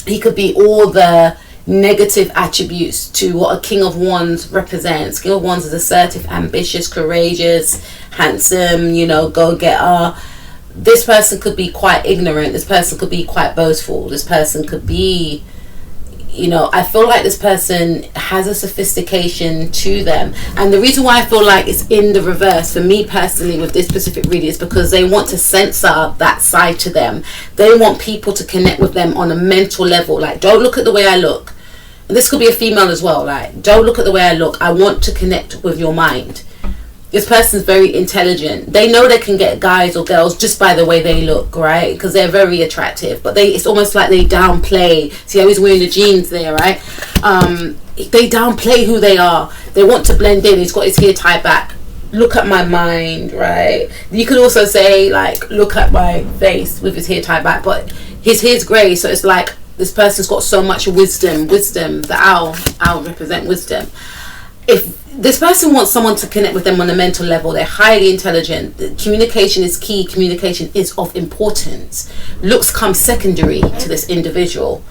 Speaker 1: he could be all the negative attributes to what a King of Wands represents. King of Wands is assertive, ambitious, courageous, handsome, you know, go-getter. This person could be quite ignorant. This person could be quite boastful. This person could be, you know, I feel like this person has a sophistication to them. And the reason why I feel like it's in the reverse for me personally with this specific reading is because they want to censor that side to them. They want people to connect with them on a mental level. Like, don't look at the way I look. And this could be a female as well. Like, don't look at the way I look. I want to connect with your mind. This person's very intelligent. They know they can get guys or girls just by the way they look, right? Because they're very attractive. But it's almost like they downplay. See how he's wearing the jeans there, right? They downplay who they are. They want to blend in. He's got his hair tied back. Look at my mind, right? You could also say, like, look at my face with his hair tied back. But his hair's grey, so it's like this person's got so much wisdom. The owl represent wisdom. If this person wants someone to connect with them on a mental level, they're highly intelligent. Communication is key. Communication is of importance. Looks come secondary to this individual.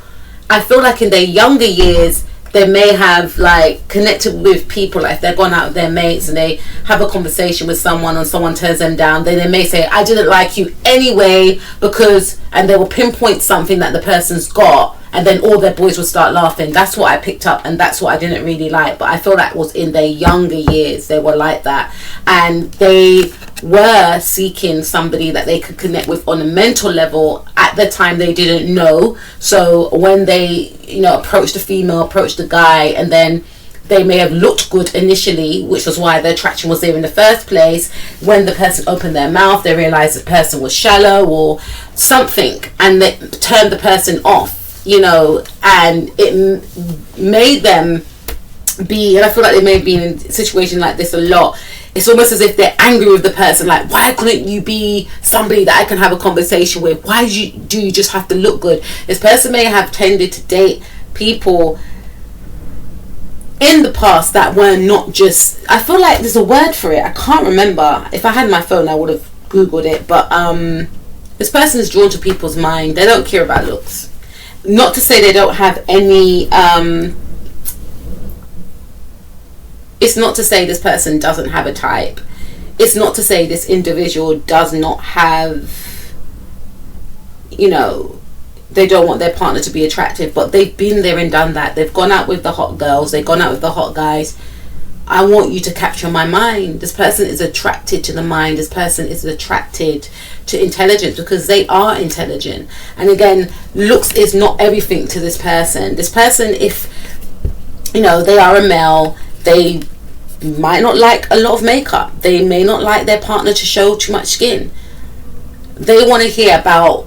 Speaker 1: I feel like in their younger years, they may have, like, connected with people. Like, if they're gone out with their mates and they have a conversation with someone and someone turns them down, then they may say, I didn't like you anyway because, and they will pinpoint something that the person's got, and then all their boys will start laughing. That's what I picked up, and that's what I didn't really like. But I feel that was in their younger years, they were like that, and they were seeking somebody that they could connect with on a mental level. At the time, they didn't know. So when they, you know, approached the female, approached the guy, and then they may have looked good initially, which was why the attraction was there in the first place. When the person opened their mouth, they realized the person was shallow or something, and they turned the person off, you know, and it made them be, and I feel like they may have been in a situation like this a lot. It's almost as if they're angry with the person, like, why couldn't you be somebody that I can have a conversation with? Why do you just have to look good? This person may have tended to date people in the past that were not just, I feel like there's a word for it, I can't remember. If I had my phone I would have googled it, but this person is drawn to people's mind. They don't care about looks. Not to say they don't have any it's not to say this person doesn't have a type. It's not to say this individual does not have, you know, they don't want their partner to be attractive, but they've been there and done that. They've gone out with the hot girls, they've gone out with the hot guys. I want you to capture my mind. This person is attracted to the mind. This person is attracted to intelligence because they are intelligent. And again, looks is not everything to this person. This person, if, you know, they are a male, they might not like a lot of makeup. They may not like their partner to show too much skin. They want to hear about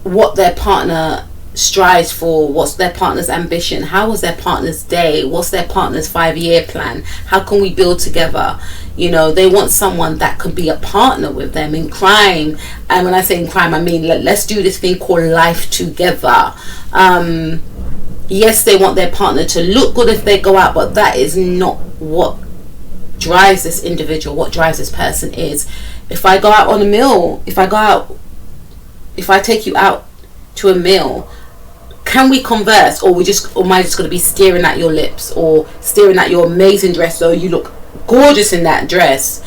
Speaker 1: what their partner strives for, what's their partner's ambition, how was their partner's day, what's their partner's 5-year plan, how can we build together. You know, they want someone that could be a partner with them in crime. And when I say in crime, I mean, let's do this thing called life together. Yes, they want their partner to look good if they go out, but that is not what drives this individual. What drives this person is, if I go out on a meal, if I take you out to a meal, can we converse, or am I just going to be staring at your lips or staring at your amazing dress? So you look gorgeous in that dress.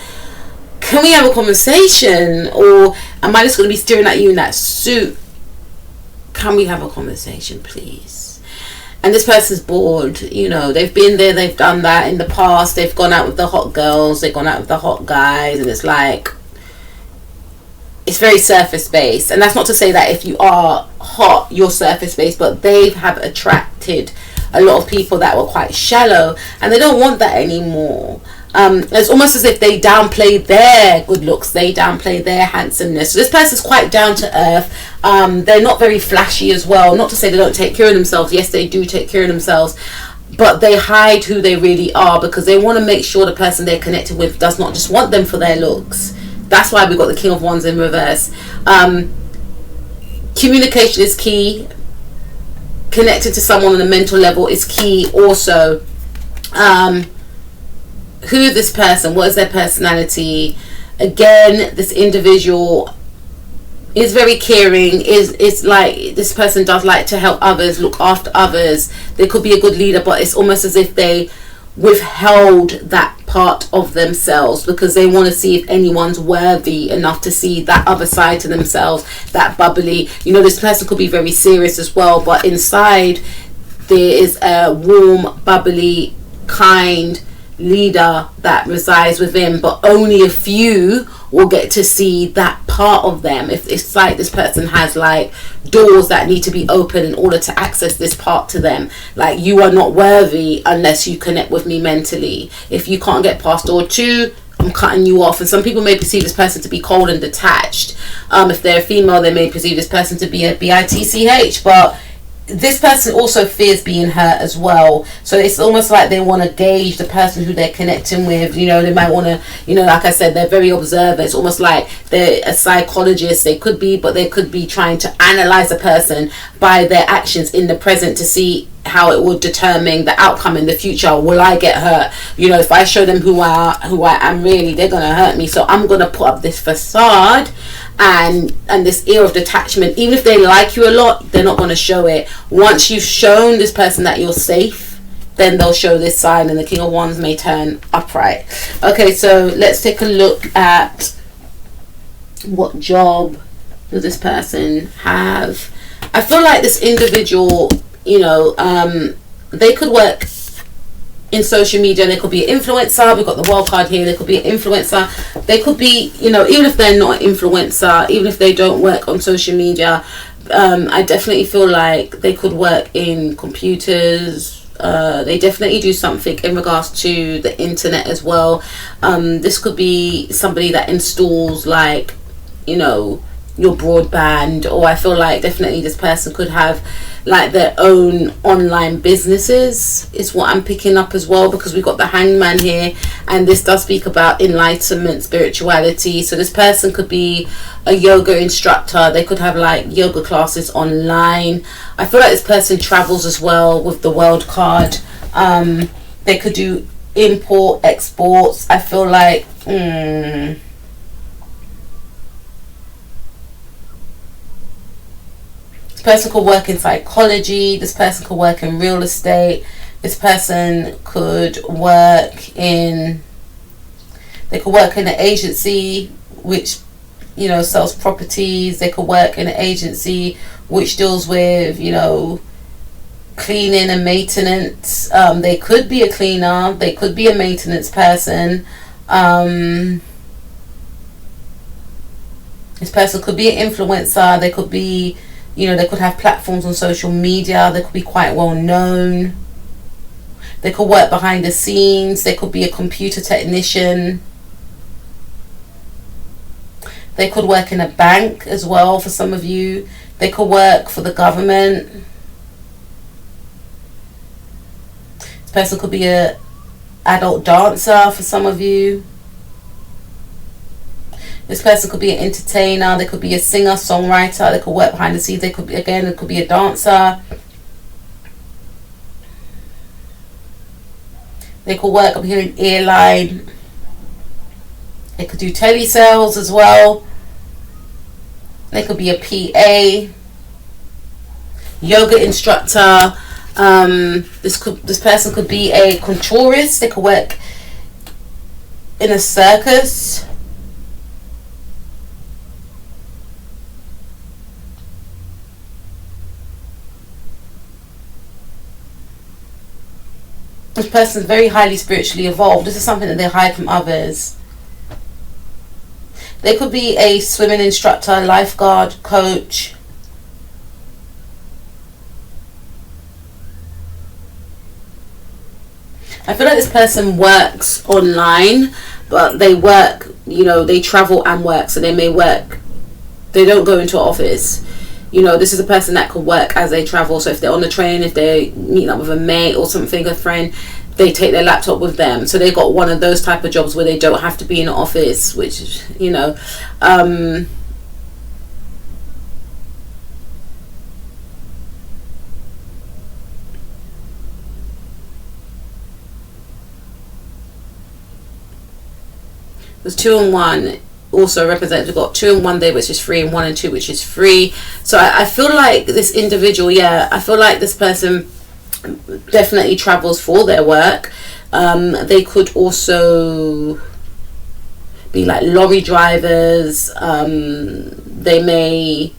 Speaker 1: can we have a conversation? Or am I just going to be staring at you in that suit? Can we have a conversation, please? And this person's bored. You know, they've been there, they've done that in the past. They've gone out with the hot girls, they've gone out with the hot guys, and it's like, it's very surface based. And that's not to say that if you are hot, you're surface based, but they have attracted a lot of people that were quite shallow, and they don't want that anymore. It's almost as if they downplay their good looks, they downplay their handsomeness. So this person's quite down to earth. They're not very flashy as well. Not to say they don't take care of themselves. Yes, they do take care of themselves, but they hide who they really are because they want to make sure the person they're connected with does not just want them for their looks. That's why we got the King of Wands in reverse. Communication is key. Connected to someone on a mental level is key also. Who is this person? What is their personality? Again, this individual is very caring. Is like, this person does like to help others, look after others. They could be a good leader, but it's almost as if they withheld that part of themselves because they want to see if anyone's worthy enough to see that other side to themselves, that bubbly. You know, this person could be very serious as well, but inside there is a warm, bubbly, kind leader that resides within, but only a few will get to see that part of them. If it's like this person has like doors that need to be open in order to access this part to them, like, you are not worthy unless you connect with me mentally. If you can't get past door 2, I'm cutting you off. And some people may perceive this person to be cold and detached. If they're a female, they may perceive this person to be a bitch, but this person also fears being hurt as well. So it's almost like they want to gauge the person who they're connecting with. You know, they might want to, you know, like I said, they're very observant. It's almost like they're a psychologist. They could be, but they could be trying to analyze a person by their actions in the present to see how it would determine the outcome in the future. Will I get hurt? You know, if I show them who I am really, they're gonna hurt me. So I'm gonna put up this facade and this air of detachment. Even if they like you a lot, they're not gonna show it. Once you've shown this person that you're safe, then they'll show this side, and the King of Wands may turn upright. Okay, so let's take a look at what job does this person have. I feel like this individual, you know, they could work in social media. They could be an influencer. We've got the wild card here. They could be an influencer. They could be, you know, even if they're not an influencer, even if they don't work on social media, I definitely feel like they could work in computers. They definitely do something in regards to the internet as well. This could be somebody that installs, like, you know, your broadband. Or I feel like definitely this person could have like their own online businesses, is what I'm picking up as well, because we've got the Hangman here, and this does speak about enlightenment, spirituality. So this person could be a yoga instructor. They could have like yoga classes online. I feel like this person travels as well with the world card. They could do import, exports. I feel like person could work in psychology. This person could work in real estate. This person could work in, they could work in an agency which, you know, sells properties. They could work in an agency which deals with, you know, cleaning and maintenance. They could be a cleaner. They could be a maintenance person. This person could be an influencer. They could be, you know, they could have platforms on social media. They could be quite well known. They could work behind the scenes. They could be a computer technician. They could work in a bank as well for some of you. They could work for the government. This person could be a adult dancer for some of you. This person could be an entertainer. They could be a singer, songwriter. They could work behind the scenes. They could be, again, it could be a dancer. They could work up here in airline. They could do telesales as well. They could be a PA, yoga instructor. This person could be a contourist. They could work in a circus. this person's very highly spiritually evolved. This is something that they hide from others. They could be a swimming instructor, lifeguard, coach. I feel like this person works online, but they work, they travel and work. So they may work, they don't go into an office. This is a person that could work as they travel. So if they're on the train, if they meet up with a mate or something, a friend, they take their laptop with them. So they got one of those type of jobs where they don't have to be in an office, which, there's 2 and 1 also represents, we've got 2 and 1 there, which is free, and 1 and 2, which is free. So I feel like this individual, I feel like this person definitely travels for their work. They could also be like lorry drivers. They may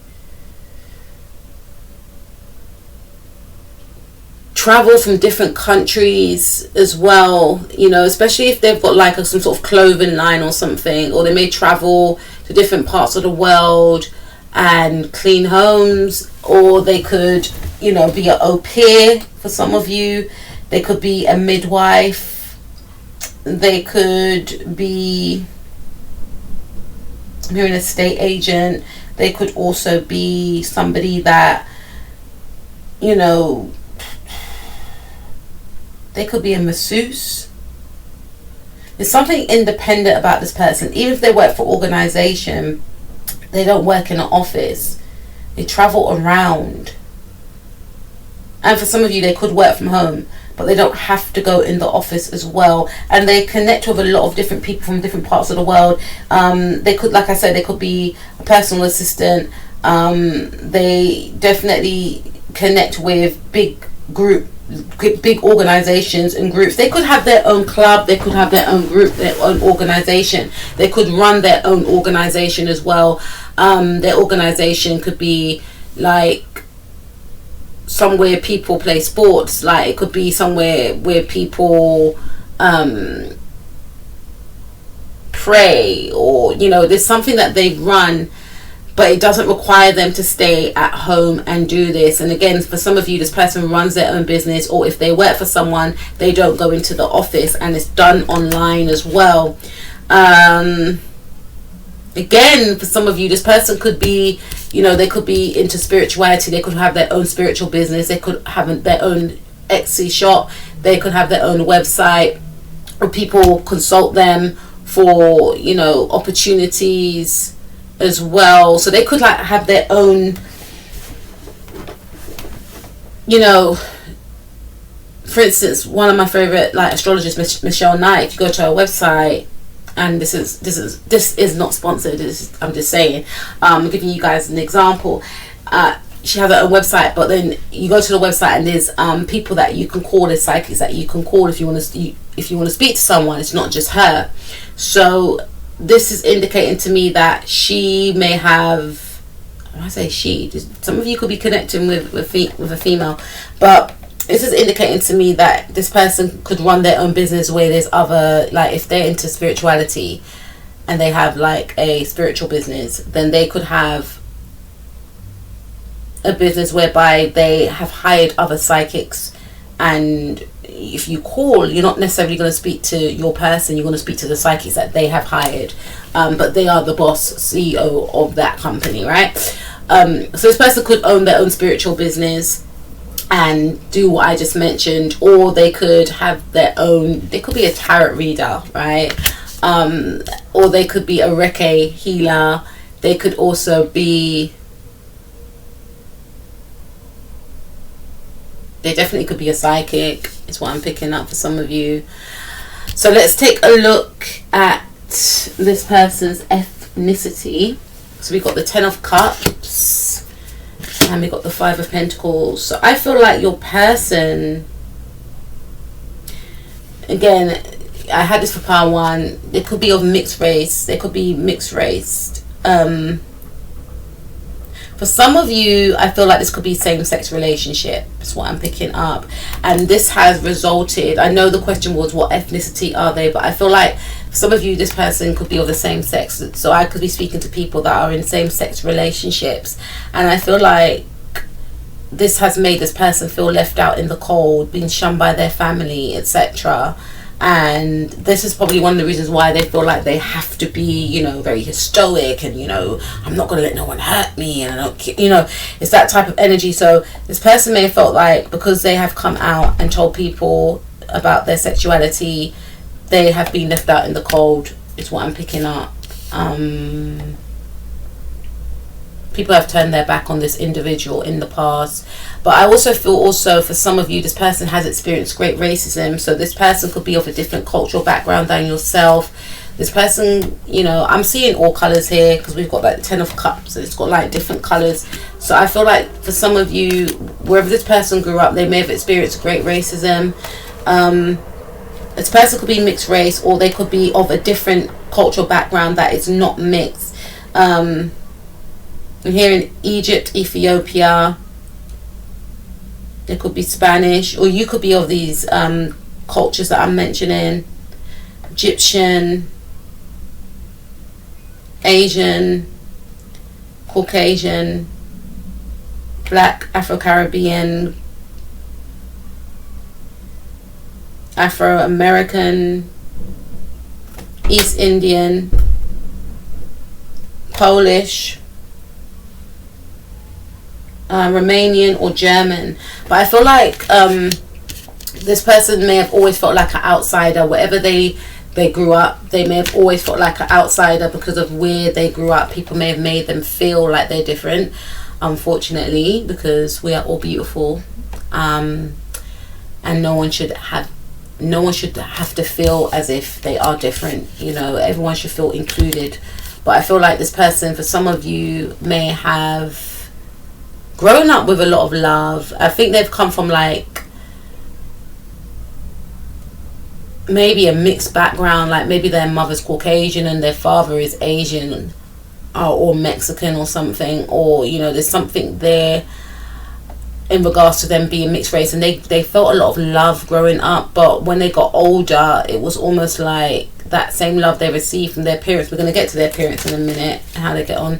Speaker 1: travel from different countries as well, especially if they've got like some sort of clothing line or something, or they may travel to different parts of the world and clean homes, or they could, be an au pair for some of you. They could be a midwife. They could be, I'm hearing, an estate agent. They could also be somebody that, they could be a masseuse. There's something independent about this person. Even if they work for organization, they don't work in an office. They travel around. And for some of you, they could work from home, but they don't have to go in the office as well. And they connect with a lot of different people from different parts of the world. They could, like I said, they could be a personal assistant. They definitely connect with big organizations and groups. They could have their own club, they could have their own group, their own organization. They could run their own organization as well. Their organization could be like somewhere people play sports, like it could be somewhere where people pray, or there's something that they run, but it doesn't require them to stay at home and do this. And again, for some of you, this person runs their own business, or if they work for someone, they don't go into the office, and it's done online as well. Again, for some of you, this person could be, they could be into spirituality. They could have their own spiritual business. They could have their own Etsy shop. They could have their own website, or people consult them for, opportunities as well. So they could like have their own, for instance, one of my favorite like astrologers, Michelle Knight, if you go to her website, and this is not sponsored, I'm just saying, I'm giving you guys an example. She has her own website, but then you go to the website and there's people that you can call, there's psychics that you can call if you want to speak to someone. It's not just her. So this is indicating to me that she may have, when I say she, some of you could be connecting with a female, but this is indicating to me that this person could run their own business where there's other, like if they're into spirituality and they have like a spiritual business, then they could have a business whereby they have hired other psychics, and if you call, you're not necessarily going to speak to your person, you're going to speak to the psychics that they have hired, but they are the boss, CEO of that company, right? So this person could own their own spiritual business and do what I just mentioned, or they could have their own, they could be a tarot reader, right? Or they could be a Reiki healer. They could also be, they definitely could be a psychic, is what I'm picking up for some of you. So let's take a look at this person's ethnicity. So we got the 10 of Cups and we got the 5 of Pentacles. So I feel like your person, again, I had this for power 1, they could be of mixed race, they could be mixed race, For some of you, I feel like this could be same-sex relationship. That's what I'm picking up. And this has resulted, I know the question was what ethnicity are they, but I feel like for some of you, this person could be of the same sex. So I could be speaking to people that are in same-sex relationships. And I feel like this has made this person feel left out in the cold, being shunned by their family, etc. And this is probably one of the reasons why they feel like they have to be, very stoic and, I'm not going to let no one hurt me, and I don't, it's that type of energy. So this person may have felt like because they have come out and told people about their sexuality, they have been left out in the cold, is what I'm picking up. People have turned their back on this individual in the past. But I also feel for some of you, this person has experienced great racism. So this person could be of a different cultural background than yourself. This person, I'm seeing all colours here because we've got like 10 of cups. So it's got like different colours. So I feel like for some of you, wherever this person grew up, they may have experienced great racism. This person could be mixed race, or they could be of a different cultural background that is not mixed. I'm hearing Egypt, Ethiopia. It could be Spanish, or you could be of these cultures that I'm mentioning. Egyptian, Asian, Caucasian, Black, Afro-Caribbean, Afro-American, East Indian, Polish, Romanian or German. But I feel like this person may have always felt like an outsider. Wherever they grew up, they may have always felt like an outsider because of where they grew up. People may have made them feel like they're different, unfortunately, because we are all beautiful, and no one should have to feel as if they are different. Everyone should feel included. But I feel like this person, for some of you, may have grown up with a lot of love. I think they've come from like maybe a mixed background, like maybe their mother's Caucasian and their father is Asian or Mexican or something, or there's something there in regards to them being mixed race, and they felt a lot of love growing up. But when they got older, it was almost like that same love they received from their parents, we're going to get to their parents in a minute, how they get on,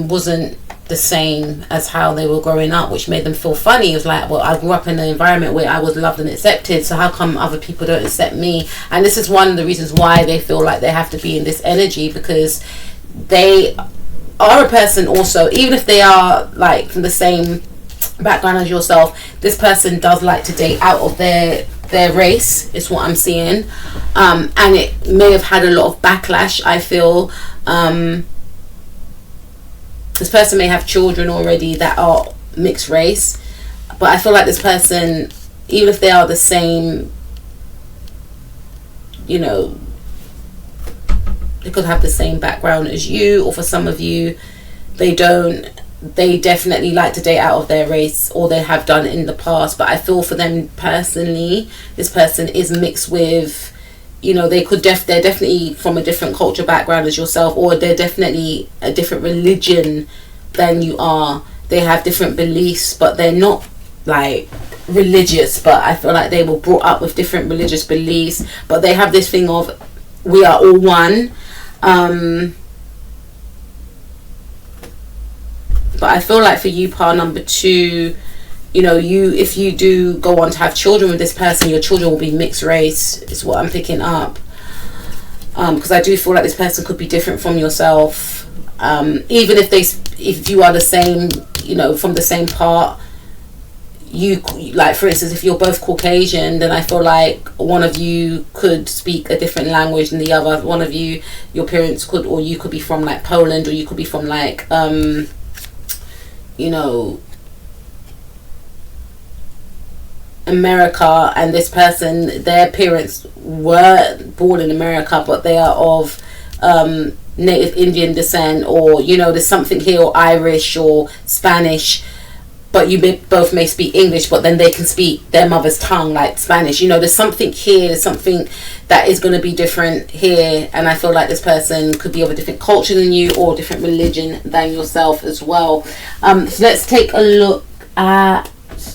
Speaker 1: wasn't the same as how they were growing up, which made them feel funny. It was like, well, I grew up in an environment where I was loved and accepted, so how come other people don't accept me? And this is one of the reasons why they feel like they have to be in this energy, because they are a person also, even if they are like from the same background as yourself, this person does like to date out of their race, is what I'm seeing. And it may have had a lot of backlash, I feel. This person may have children already that are mixed race, but I feel like this person, even if they are the same, they could have the same background as you, or for some of you, they don't. They definitely like to date out of their race, or they have done in the past. But I feel for them personally, this person is mixed with, they're definitely from a different culture background as yourself, or they're definitely a different religion than you are. They have different beliefs, but they're not like religious, but I feel like they were brought up with different religious beliefs, but they have this thing of we are all one. But I feel like for you, par number 2, if you do go on to have children with this person, your children will be mixed race, is what I'm picking up. Because I do feel like this person could be different from yourself. Even if you are the same, from the same part, you, like for instance, if you're both Caucasian, then I feel like one of you could speak a different language than the other. One of you, your parents could, or you could be from like Poland, or you could be from like, America, and this person, their parents were born in America, but they are of native Indian descent, or there's something here, or Irish or Spanish, but both may speak English, but then they can speak their mother's tongue, like Spanish. You know, there's something here, there's something that is going to be different here, and I feel like this person could be of a different culture than you, or different religion than yourself as well. So let's take a look at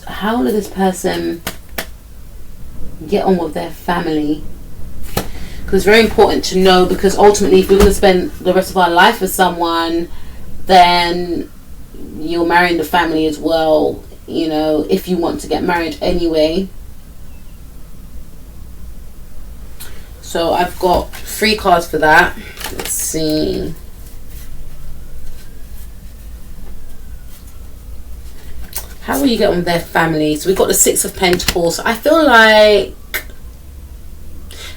Speaker 1: how will this person get on with their family. Because it's very important to know, because ultimately if we're going to spend the rest of our life with someone, then you're marrying the family as well, you know, if you want to get married anyway. So I've got 3 cards for that. Let's see. How will you get on with their family? So we've got the 6 of Pentacles. I feel like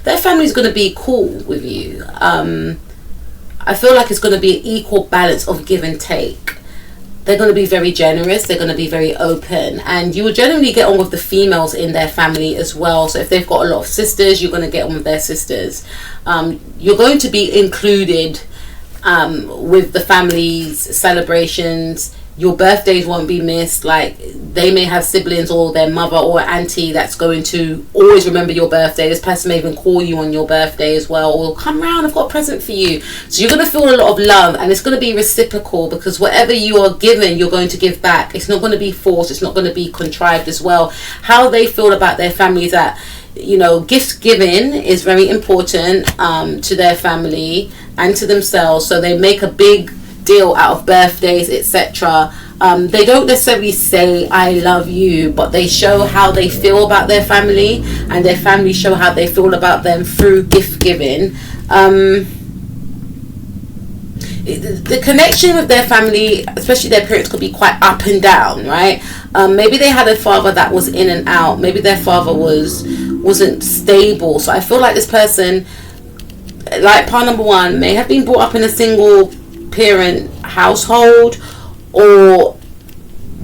Speaker 1: their family is going to be cool with you. I feel like it's going to be an equal balance of give and take. They're going to be very generous. They're going to be very open. And you will generally get on with the females in their family as well. So if they've got a lot of sisters, you're going to get on with their sisters. You're going to be included with the family's celebrations. Your birthdays won't be missed. Like, they may have siblings or their mother or auntie that's going to always remember your birthday. This person may even call you on your birthday as well, or come round, I've got a present for you. So you're going to feel a lot of love, and it's going to be reciprocal, because whatever you are given, you're going to give back. It's not going to be forced. It's not going to be contrived as well. How they feel about their family is that, you know, gift giving is very important to their family and to themselves. So they make a big deal out of birthdays, etc. They don't necessarily say I love you, but they show how they feel about their family, and their family show how they feel about them through gift giving. The connection with their family, especially their parents, could be quite up and down, right? Maybe they had a father that was in and out. Maybe their father wasn't stable. So I feel like this person, like part number 1, may have been brought up in a single parent household, or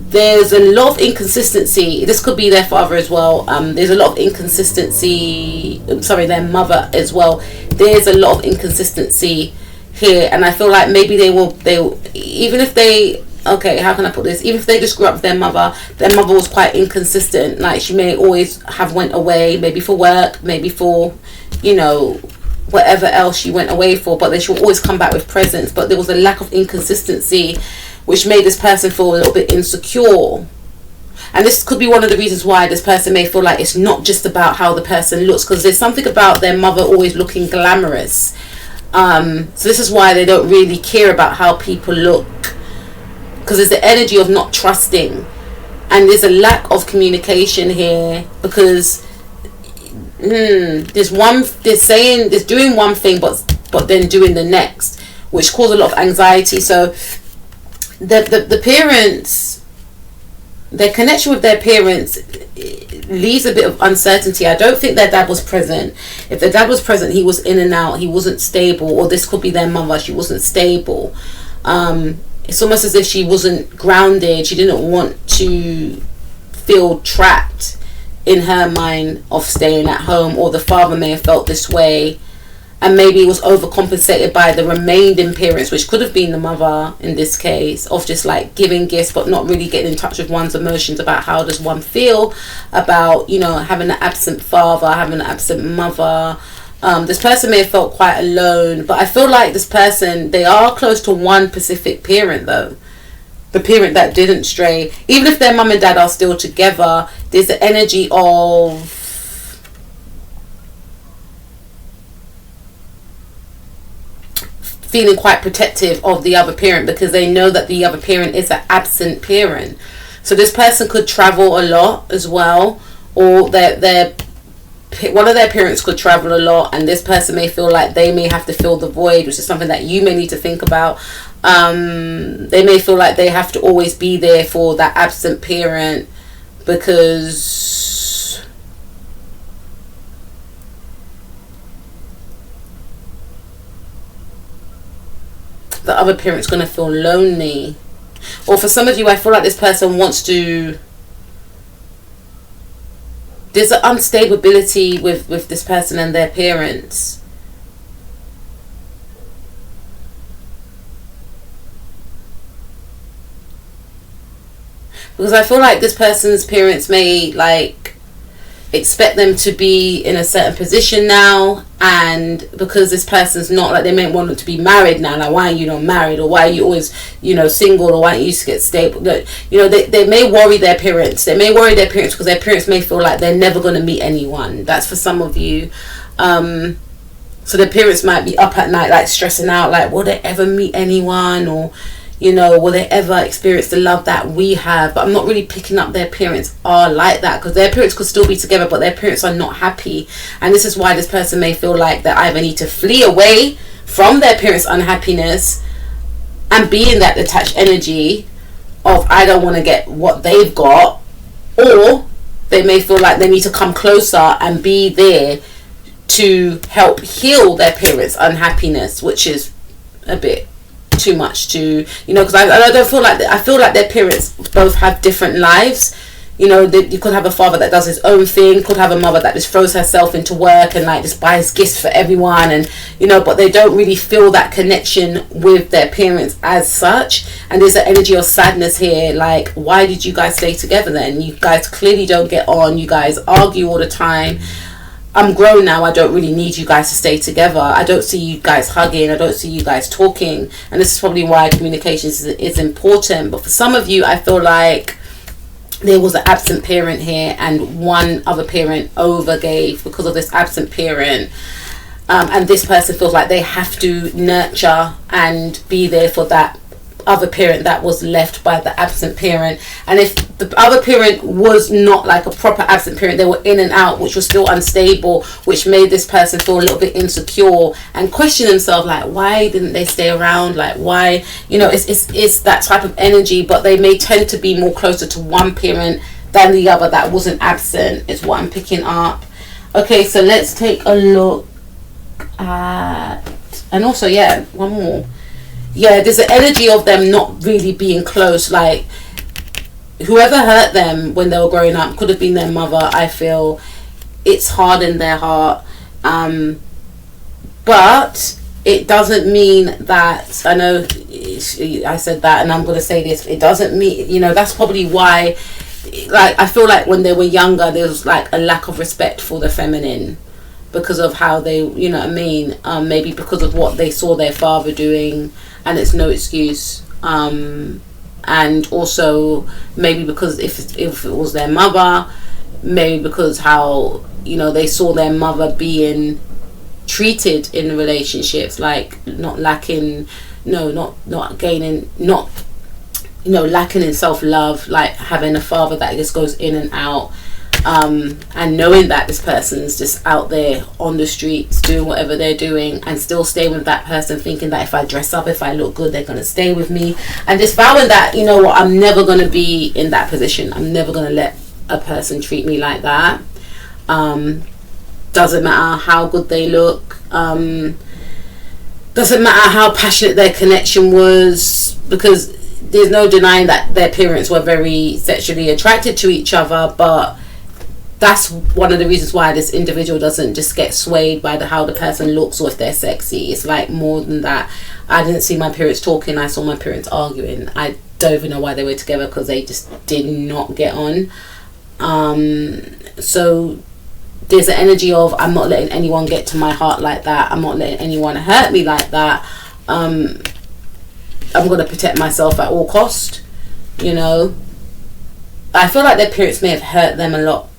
Speaker 1: there's a lot of inconsistency. This could be their father as well. There's a lot of inconsistency, their mother as well. There's a lot of inconsistency here, and I feel like maybe they will even if they, okay, how can I put this, even if they just grew up with their mother was quite inconsistent. Like, she may always have went away, maybe for work, maybe for, you know, whatever else she went away for, but then she'll always come back with presents. But there was a lack of inconsistency, which made this person feel a little bit insecure. And this could be one of the reasons why this person may feel like it's not just about how the person looks, because there's something about their mother always looking glamorous. So this is why they don't really care about how people look, because there's the energy of not trusting, and there's a lack of communication here, because there's doing one thing but then doing the next, which causes a lot of anxiety. So the parents, their connection with their parents leaves a bit of uncertainty. I don't think their dad was present. If their dad was present, he was in and out, he wasn't stable. Or this could be their mother, she wasn't stable. It's almost as if she wasn't grounded. She didn't want to feel trapped in her mind of staying at home, or the father may have felt this way, and maybe it was overcompensated by the remaining parents, which could have been the mother in this case, of just like giving gifts but not really getting in touch with one's emotions about how does one feel about, you know, having an absent father, having an absent mother. This person may have felt quite alone, but I feel like this person, they are close to one specific parent though. The parent that didn't stray. Even if their mum and dad are still together, there's the energy of feeling quite protective of the other parent, because they know that the other parent is an absent parent. So this person could travel a lot as well, or one of their parents could travel a lot, and this person may feel like they may have to fill the void, which is something that you may need to think about. They may feel like they have to always be there for that absent parent, because the other parent's going to feel lonely. Or for some of you, I feel like this person wants to, there's an unstability with this person and their parents. because I feel like this person's parents may like expect them to be in a certain position now, and because this person's not, like, they may want them to be married now, like, why are you not married, or why are you always, you know, single, or why don't you just get stable? You know, they may worry their parents. They may worry their parents because their parents may feel like they're never going to meet anyone. That's for some of you. So their parents might be up at night, like, stressing out, like, will they ever meet anyone, or, you know, will they ever experience the love that we have? But I'm not really picking up their parents are like that, because their parents could still be together, but their parents are not happy. And this is why this person may feel like they either need to flee away from their parents' unhappiness and be in that detached energy of, I don't want to get what they've got, or they may feel like they need to come closer and be there to help heal their parents' unhappiness, which is a bit too much to, you know, because I don't feel like I feel like their parents both have different lives. You know, you could have a father that does his own thing, could have a mother that just throws herself into work and like just buys gifts for everyone, and, you know, but they don't really feel that connection with their parents as such. And there's an energy of sadness here, like, why did you guys stay together then? You guys clearly don't get on, you guys argue all the time. I'm grown now, I don't really need you guys to stay together. I don't see you guys hugging, I don't see you guys talking. And this is probably why communication is important. But for some of you, I feel like there was an absent parent here, and one other parent overgave because of this absent parent. And this person feels like they have to nurture and be there for that other parent that was left by the absent parent. And if the other parent was not like a proper absent parent, they were in and out, which was still unstable, which made this person feel a little bit insecure and question themselves, like, why didn't they stay around, like, why, you know, it's that type of energy. But they may tend to be more closer to one parent than the other that wasn't absent, is what I'm picking up. Okay, so let's take a look at, and also, yeah, one more. Yeah, there's an energy of them not really being close. Like, whoever hurt them when they were growing up could have been their mother. I feel it's hardened their heart. But it doesn't mean that, I know I said that, and I'm going to say this, it doesn't mean, you know, that's probably why, like, I feel like when they were younger, there was like a lack of respect for the feminine, because of how they, you know what I mean, maybe because of what they saw their father doing, and it's no excuse, and also maybe because if it was their mother, maybe because how, you know, they saw their mother being treated in relationships, like not lacking, not gaining, not, you know, lacking in self-love, like having a father that just goes in and out. And knowing that this person's just out there on the streets doing whatever they're doing, and still staying with that person, thinking that if I dress up, if I look good, they're going to stay with me, and just vowing that, you know what, I'm never going to be in that position, I'm never going to let a person treat me like that. Doesn't matter how good they look, doesn't matter how passionate their connection was, because there's no denying that their parents were very sexually attracted to each other, but that's one of the reasons why this individual doesn't just get swayed by how the person looks or if they're sexy. It's like more than that. I didn't see my parents talking, I saw my parents arguing. I don't even know why they were together, because they just did not get on. So there's an energy of, I'm not letting anyone get to my heart like that, I'm not letting anyone hurt me like that. I'm going to protect myself at all cost, you know. I feel like their parents may have hurt them a lot.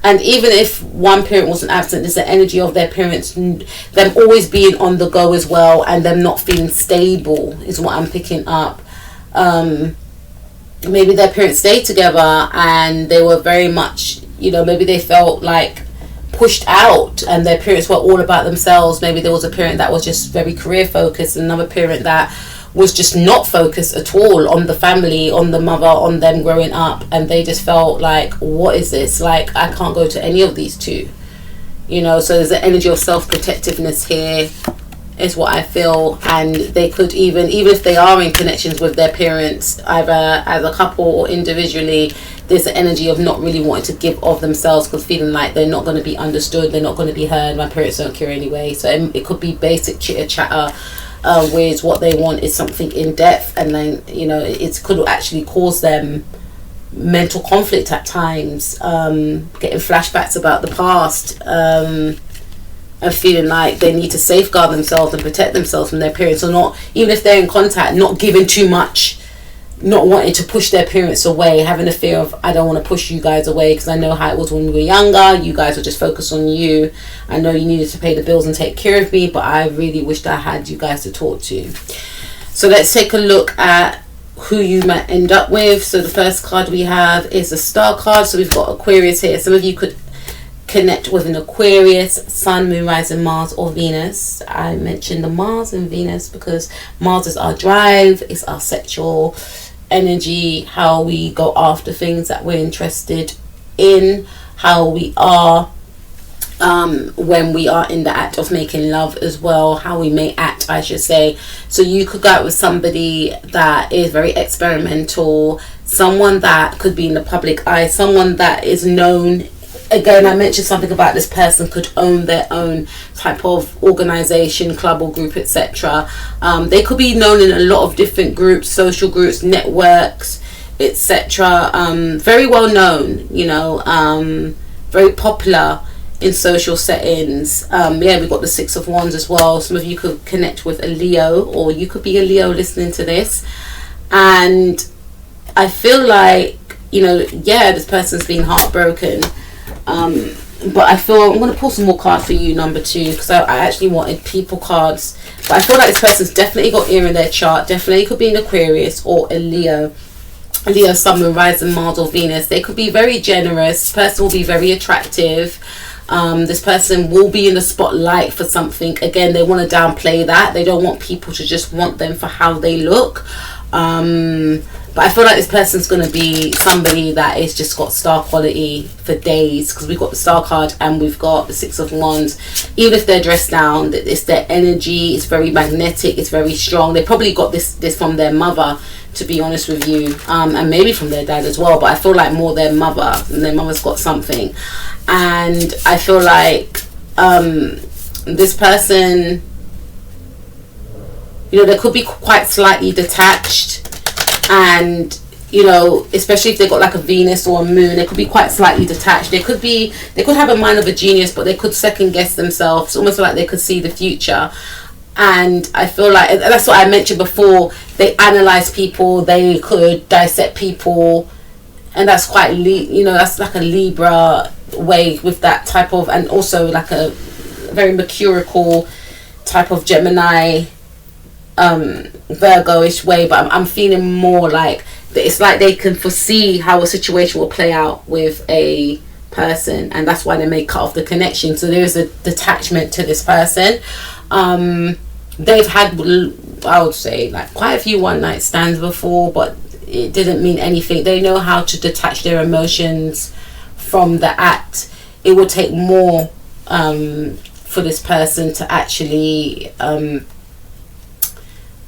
Speaker 1: And even if one parent wasn't absent, there's the energy of their parents, them always being on the go as well, and them not feeling stable is what I'm picking up. Maybe their parents stayed together and they were very much, you know, maybe they felt like pushed out and their parents were all about themselves. Maybe there was a parent that was just very career focused, and another parent that was just not focused at all on the family, on the mother, on them growing up, and they just felt like, what is this, like, I can't go to any of these two, you know. So there's an energy of self-protectiveness here is what I feel. And they could even if they are in connections with their parents, either as a couple or individually, there's an energy of not really wanting to give of themselves, because feeling like they're not going to be understood, they're not going to be heard, my parents don't care anyway. So it could be basic chitter chatter, with what they want is something in depth, and then it could actually cause them mental conflict at times, getting flashbacks about the past, and feeling like they need to safeguard themselves and protect themselves from their parents, or not, even if they're in contact, not giving too much, not wanting to push their parents away, having a fear of, I don't want to push you guys away because I know how it was when we were younger. You guys would just focus on you. I know you needed to pay the bills and take care of me, but I really wished I had you guys to talk to. So let's take a look at who you might end up with. So the first card we have is a star card. So we've got Aquarius here. Some of you could connect with an Aquarius, Sun, Moon, Rising, Mars, or Venus. I mentioned the Mars and Venus because Mars is our drive, it's our sexual energy, how we go after things that we're interested in, how we are when we are in the act of making love as well, how we may act, I should say. So you could go out with somebody that is very experimental, someone that could be in the public eye, someone that is known. Again, I mentioned something about this person could own their own type of organization, club or group, etc. They could be known in a lot of different groups, social groups, networks, etc. Very well known, very popular in social settings. We've got the Six of Wands as well. Some of you could connect with a Leo, or you could be a Leo listening to this. And I feel like, this person's been heartbroken. But I feel I'm going to pull some more cards for you, number 2, because I actually wanted people cards. But I feel like this person's definitely got air in their chart. Definitely could be an Aquarius or a Leo. Leo, Sun, Moon, Rising, Mars, or Venus. They could be very generous. This person will be very attractive. This person will be in the spotlight for something. Again, they want to downplay that. They don't want people to just want them for how they look. But I feel like this person's going to be somebody that is just got star quality for days, because we've got the star card and we've got the Six of Wands. Even if they're dressed down, it's their energy, it's very magnetic, it's very strong. They probably got this from their mother, to be honest with you, and maybe from their dad as well, but I feel like more their mother, and their mother's got something. And I feel like this person, they could be quite slightly detached. And especially if they've got like a Venus or a Moon, they could be quite slightly detached. They could have a mind of a genius, but they could second guess themselves, almost like they could see the future. And I feel like that's what I mentioned before. They analyze people, they could dissect people, and that's quite that's like a Libra way with that type of, and also like a very mercurial type of Gemini, Virgo-ish way. But I'm feeling more like it's like they can foresee how a situation will play out with a person, and that's why they may cut off the connection. So there is a detachment to this person. They've had, I would say, like quite a few one night stands before, but it didn't mean anything. They know how to detach their emotions from the act. It will take more for this person to actually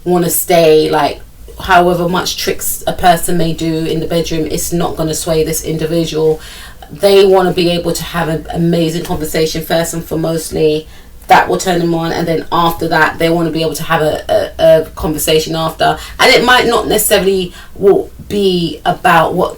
Speaker 1: want to stay. Like, however much tricks a person may do in the bedroom, it's not going to sway this individual. They want to be able to have an amazing conversation first and foremostly. That will turn them on, and then after that they want to be able to have a conversation after. And it might not necessarily will be about what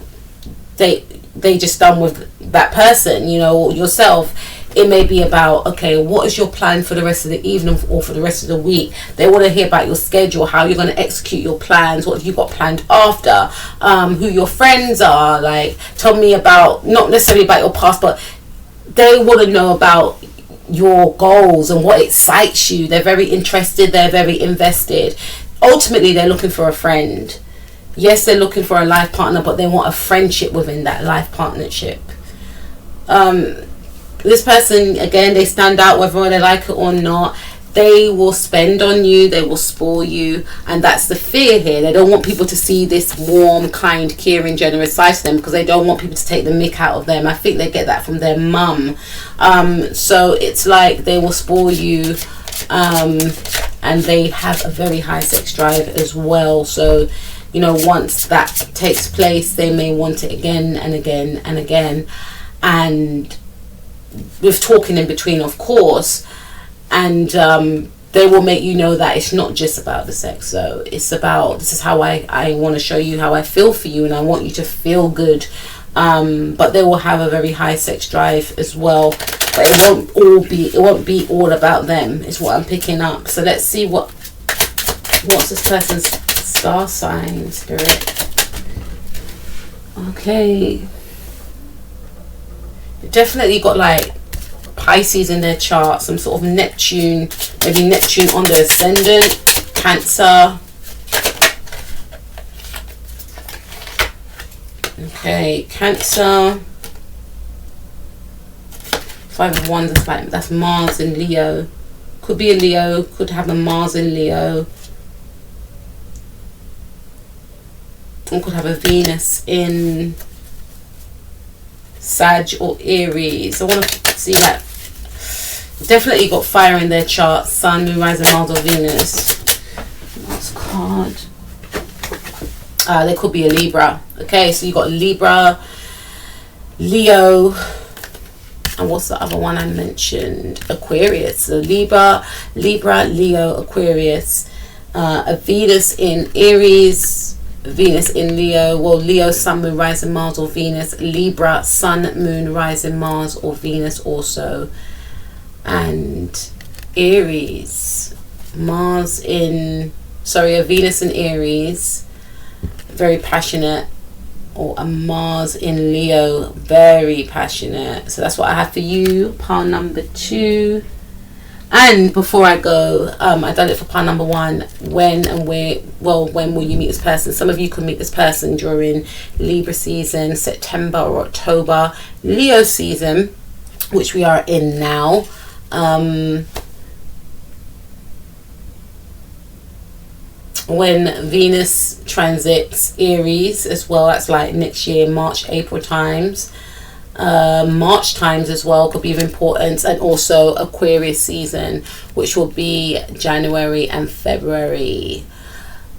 Speaker 1: they just done with that person, or yourself. It may be about, okay, what is your plan for the rest of the evening or for the rest of the week? They want to hear about your schedule, how you're going to execute your plans, what have you got planned after, who your friends are. Like, tell me about, not necessarily about your past, but they want to know about your goals and what excites you. They're very interested, they're very invested. Ultimately, they're looking for a friend. Yes, they're looking for a life partner, but they want a friendship within that life partnership. This person, again, they stand out whether they like it or not. They will spend on you, they will spoil you, and that's the fear here. They don't want people to see this warm, kind, caring, generous side to them, because they don't want people to take the mick out of them. I think they get that from their mum. So it's like they will spoil you, and they have a very high sex drive as well. So, once that takes place, they may want it again and again and again, and with talking in between, of course. And they will make you know that it's not just about the sex. So it's about, this is how I want to show you how I feel for you, and I want you to feel good. But they will have a very high sex drive as well, but it won't be all about them, is what I'm picking up. So let's see what's this person's star sign, Spirit. Okay, definitely got like Pisces in their chart, some sort of Neptune, maybe Neptune on the ascendant, Cancer. Okay, Cancer. Five of Wands, that's Mars in Leo. Could be a Leo, could have a Mars in Leo. And could have a Venus in Sag or Aries. I want to see that. Definitely got fire in their chart. Sun, Moon, Rising, Mars or Venus. Last card. There could be a Libra. Okay, so you got Libra, Leo, and what's the other one I mentioned? Aquarius. So Libra, Leo, Aquarius. A Venus in Aries, Venus in Leo. Well, Leo, Sun, Moon, Rising, Mars or Venus. Libra, Sun, Moon, Rising, Mars or Venus also. And Aries, a Venus in Aries, very passionate, or a Mars in Leo, very passionate. So that's what I have for you, pile number 2. And before I go, I done it for pile number 1. When and where, well, when will you meet this person? Some of you can meet this person during Libra season, September or October. Leo season, which we are in now. When Venus transits Aries as well, that's like next year, March, April times. March times as well could be of importance, and also Aquarius season, which will be January and February.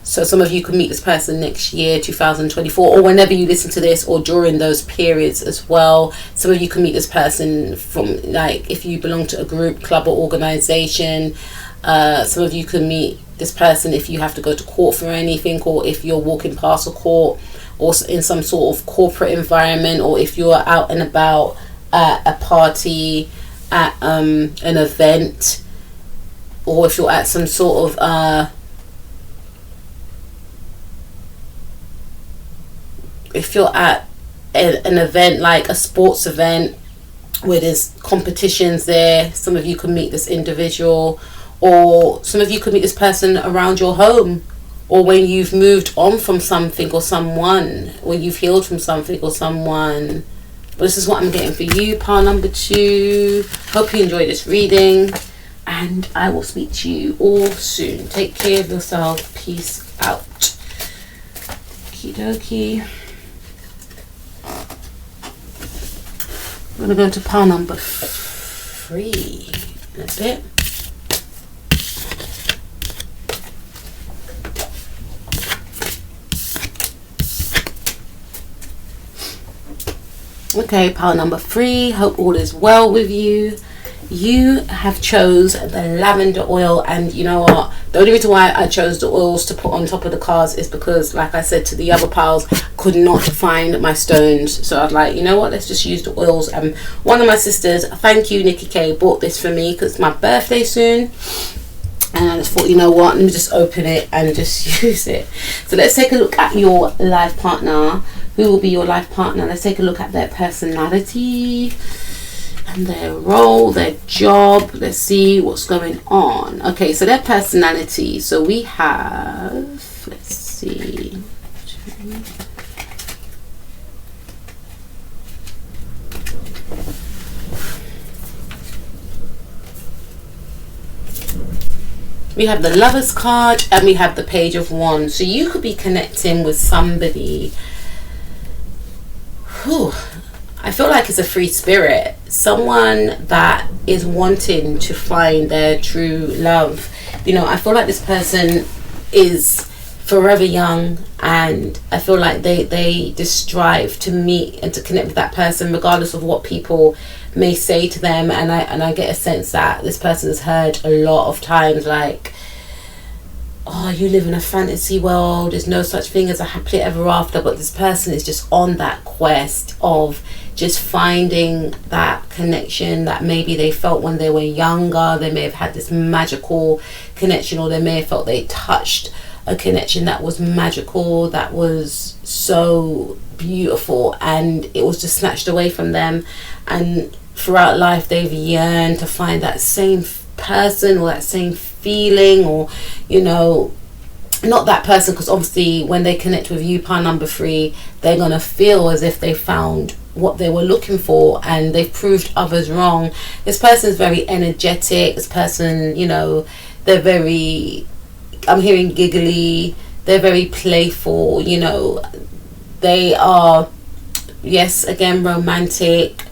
Speaker 1: So some of you can meet this person next year, 2024, or whenever you listen to this, or during those periods as well. Some of you can meet this person from, like, if you belong to a group, club or organization. Some of you can meet this person if you have to go to court for anything, or if you're walking past a court, or in some sort of corporate environment, or if you're out and about at a party, at an event, or if you're at some sort of if you're at an event, like a sports event where there's competitions there, some of you can meet this individual. Or some of you could meet this person around your home, or when you've moved on from something or someone, or you've healed from something or someone. But this is what I'm getting for you, pile number 2. Hope you enjoyed this reading, and I will speak to you all soon. Take care of yourself. Peace out. Okie dokie. I'm going to go to pile number 3 in a bit. Okay, pile number 3. Hope all is well with you. You have chose the lavender oil, and you know what? The only reason why I chose the oils to put on top of the cards is because, like I said to the other piles, could not find my stones. So I was like, you know what? Let's just use the oils. And one of my sisters, thank you, Nikki K, bought this for me because it's my birthday soon. And I just thought, you know what? Let me just open it and just use it. So let's take a look at your life partner. Who will be your life partner? Let's take a look at their personality and their role, their job. Let's see what's going on. Okay, so their personality. So we have, let's see. We have the Lovers card, and we have the Page of Wands. So you could be connecting with somebody who, I feel like it's a free spirit. Someone that is wanting to find their true love. You know, I feel like this person is forever young, and I feel like they just strive to meet and to connect with that person regardless of what people may say to them. And I get a sense that this person has heard a lot of times, like, oh, you live in a fantasy world, there's no such thing as a happily ever after. But this person is just on that quest of just finding that connection that maybe they felt when they were younger. They may have had this magical connection, or they may have felt they touched a connection that was magical, that was so beautiful, and it was just snatched away from them. And throughout life they've yearned to find that same person or that same feeling, or, you know, not that person, because obviously when they connect with you, par number 3, they're gonna feel as if they found what they were looking for and they've proved others wrong. This person is very energetic. This person, you know, they're very, I'm hearing giggly, they're very playful, you know, they are, yes, again, romantic.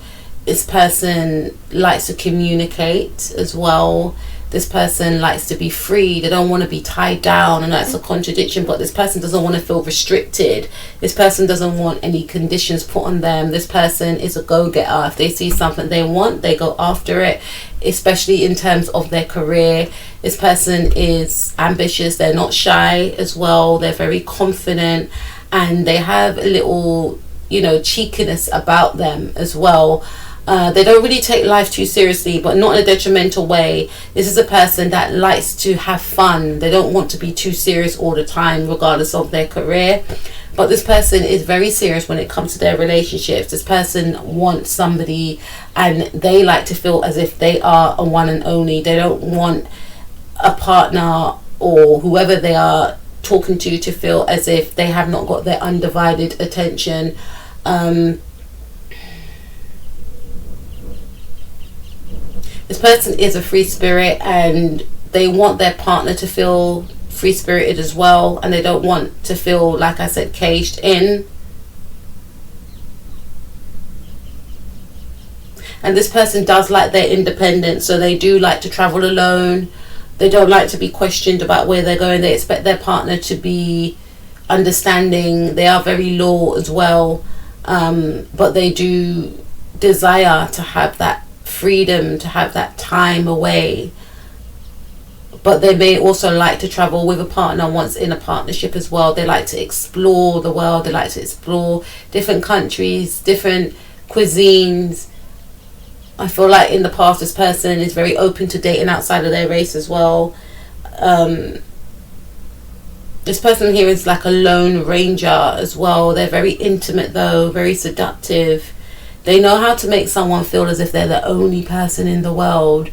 Speaker 1: This person likes to communicate as well. This person likes to be free. They don't want to be tied down, and that's a contradiction. But this person doesn't want to feel restricted. This person doesn't want any conditions put on them. This person is a go-getter. If they see something they want, they go after it, especially in terms of their career. This person is ambitious. They're not shy as well. They're very confident, and they have a little, you know, cheekiness about them as well. They don't really take life too seriously, but not in a detrimental way. This is a person that likes to have fun. They don't want to be too serious all the time, regardless of their career. But this person is very serious when it comes to their relationships. This person wants somebody, and they like to feel as if they are a one and only. They don't want a partner or whoever they are talking to feel as if they have not got their undivided attention. This person is a free spirit, and they want their partner to feel free spirited as well, and they don't want to feel, like I said, caged in. And this person does like their independence, so they do like to travel alone. They don't like to be questioned about where they're going. They expect their partner to be understanding. They are very loyal as well, but they do desire to have that freedom, to have that time away. But they may also like to travel with a partner once in a partnership as well. They like to explore the world. They like to explore different countries, different cuisines. I feel like in the past this person is very open to dating outside of their race as well. This person here is like a lone ranger as well. They're very intimate though, very seductive. They know how to make someone feel as if they're the only person in the world.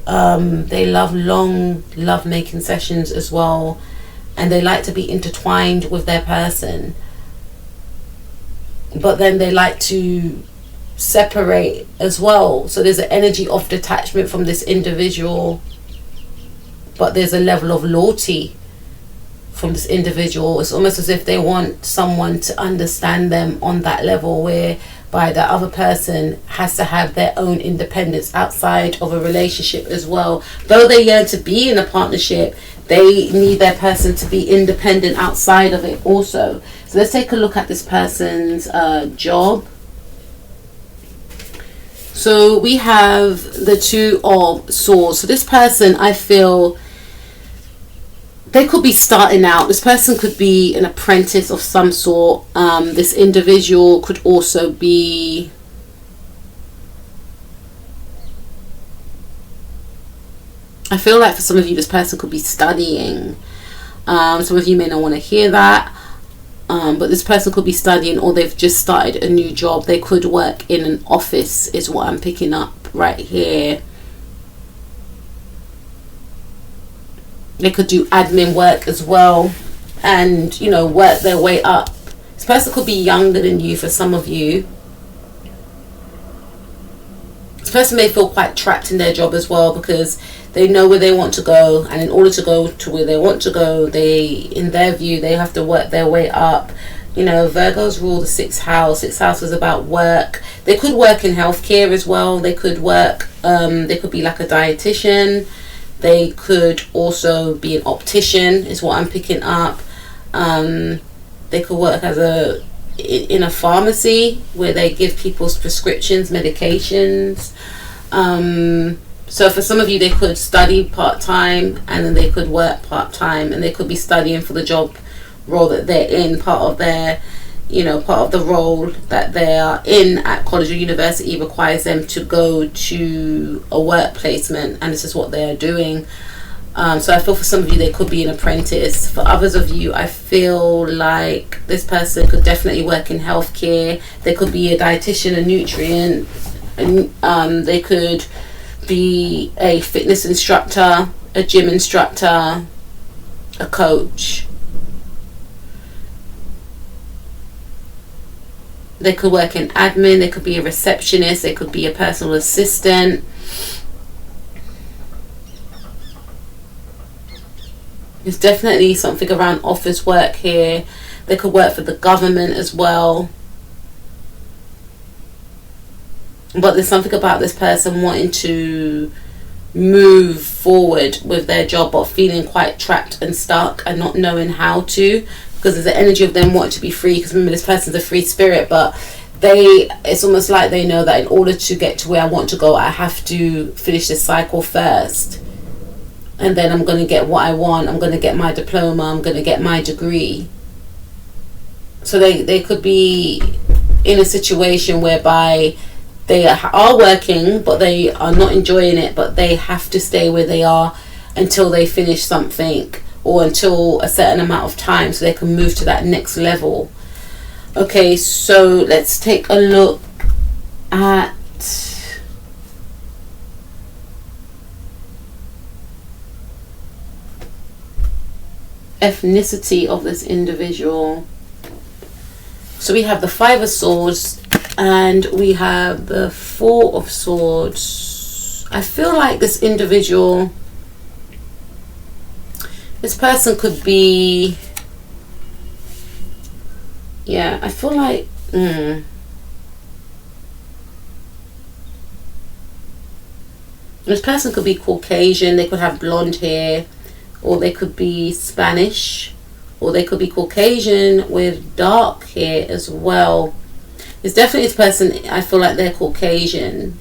Speaker 1: They love long love-making sessions as well. And they like to be intertwined with their person. But then they like to separate as well. So there's an energy of detachment from this individual. But there's a level of loyalty from this individual. It's almost as if they want someone to understand them on that level, whereby the other person has to have their own independence outside of a relationship as well. Though they yearn to be in a partnership, they need their person to be independent outside of it also. So let's take a look at this person's job. So we have the 2 of Swords. So this person, I feel, they could be starting out. This person could be an apprentice of some sort. This individual could also be I feel like for some of you this person could be studying. Some of you may not want to hear that. But this person could be studying, or they've just started a new job. They could work in an office is what I'm picking up right here. They could do admin work as well, and, you know, work their way up. This person could be younger than you for some of you. This person may feel quite trapped in their job as well, because they know where they want to go, and in order to go to where they want to go, they, in their view, they have to work their way up. You know, Virgos rule the 6th house. 6th house is about work. They could work in healthcare as well. They could work, they could be like a dietitian. They could also be an optician is what I'm picking up. They could work in a pharmacy where they give people's prescriptions, medications. So for some of you, they could study part-time and then they could work part-time, and they could be studying for the job role that they're in. Part of their, part of the role that they are in at college or university requires them to go to a work placement, and this is what they are doing. So I feel for some of you, they could be an apprentice. For others of you, I feel like this person could definitely work in healthcare. They could be a dietitian, a nutrient, and they could be a fitness instructor, a gym instructor, a coach. They could work in admin. They could be a receptionist. They could be a personal assistant. There's definitely something around office work here. They could work for the government as well. But there's something about this person wanting to move forward with their job, but feeling quite trapped and stuck and not knowing how to, because there's the energy of them wanting to be free. Because remember, this person's a free spirit, but it's almost like they know that in order to get to where I want to go, I have to finish this cycle first, and then I'm going to get what I want. I'm going to get my diploma. I'm going to get my degree. So they could be in a situation whereby they are working, but they are not enjoying it, but they have to stay where they are until they finish something, or until a certain amount of time, so they can move to that next level. Okay, so let's take a look at ethnicity of this individual. So we have the Five of Swords and we have the Four of Swords. I feel like this individual, this person could be, I feel like this person could be Caucasian. They could have blonde hair, or they could be Spanish, or they could be Caucasian with dark hair as well. It's definitely this person, I feel like they're Caucasian.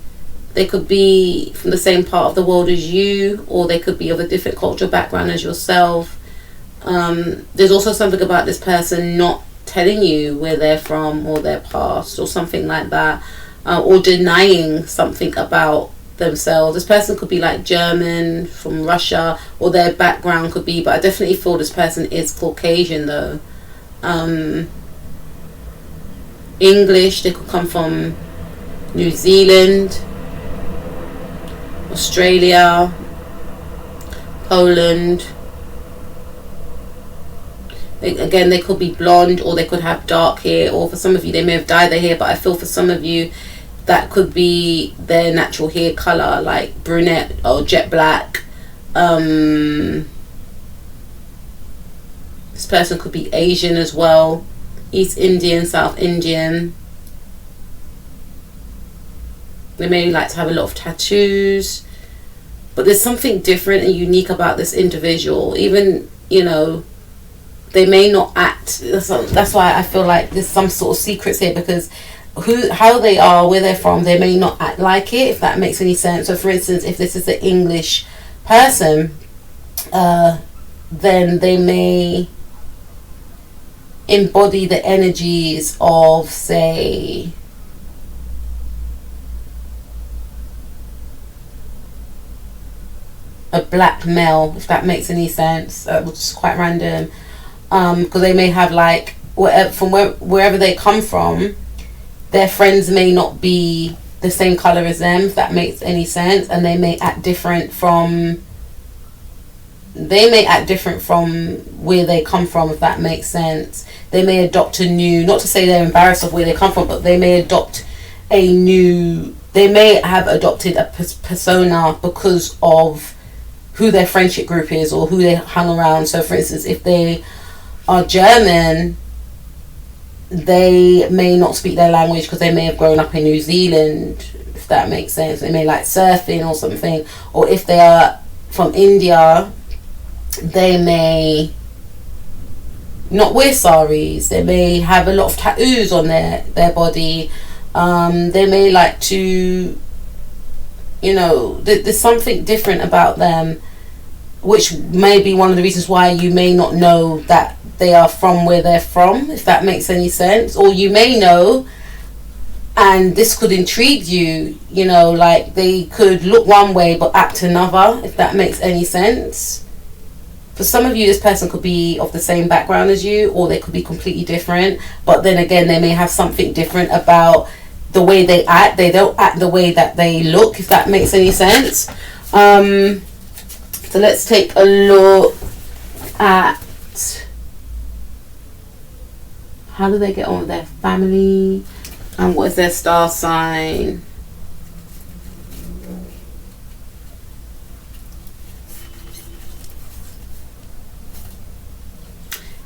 Speaker 1: They could be from the same part of the world as you, or they could be of a different cultural background as yourself. There's also something about this person not telling you where they're from or their past or something like that, or denying something about themselves. This person could be like German, from Russia, or their background could be, but I definitely feel this person is Caucasian though. English, they could come from New Zealand, Australia, Poland. Again, they could be blonde, or they could have dark hair, or for some of you they may have dyed their hair, but I feel for some of you that could be their natural hair color, like brunette or jet black. This person could be Asian as well, East Indian, South Indian. They may like to have a lot of tattoos, but there's something different and unique about this individual. Even, they may not act. That's why I feel like there's some sort of secrets here, because how they are, where they're from, they may not act like it, if that makes any sense. So for instance, if this is the English person, then they may embody the energies of, say, a black male, if that makes any sense, which is quite random, because they may have like wherever they come from, their friends may not be the same color as them, if that makes any sense, and they may act different from where they come from, if that makes sense. They may adopt a new, not to say they're embarrassed of where they come from, but they may they may have adopted a persona because of who their friendship group is or who they hung around. So for instance, if they are German, they may not speak their language because they may have grown up in New Zealand, if that makes sense. They may like surfing or something. Or if they are from India, they may not wear saris. They may have a lot of tattoos on their body. They may like to, there's something different about them, which may be one of the reasons why you may not know that they are from where they're from, if that makes any sense. Or you may know, and this could intrigue you, like they could look one way but act another, if that makes any sense. For some of you, this person could be of the same background as you, or they could be completely different. But then again, they may have something different about the way they act. They don't act the way that they look, if that makes any sense. So let's take a look at how do they get on with their family, and what is their star sign.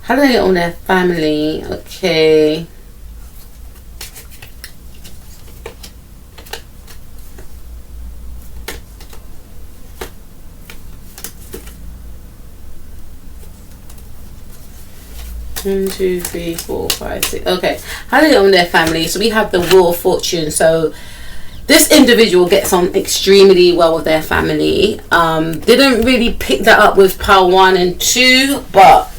Speaker 1: How do they get on their family? Okay. One, two, three, four, five, six. Okay. How do they get on with their family? So we have the Wheel of Fortune. So this individual gets on extremely well with their family. Didn't really pick that up with pile 1 and 2, but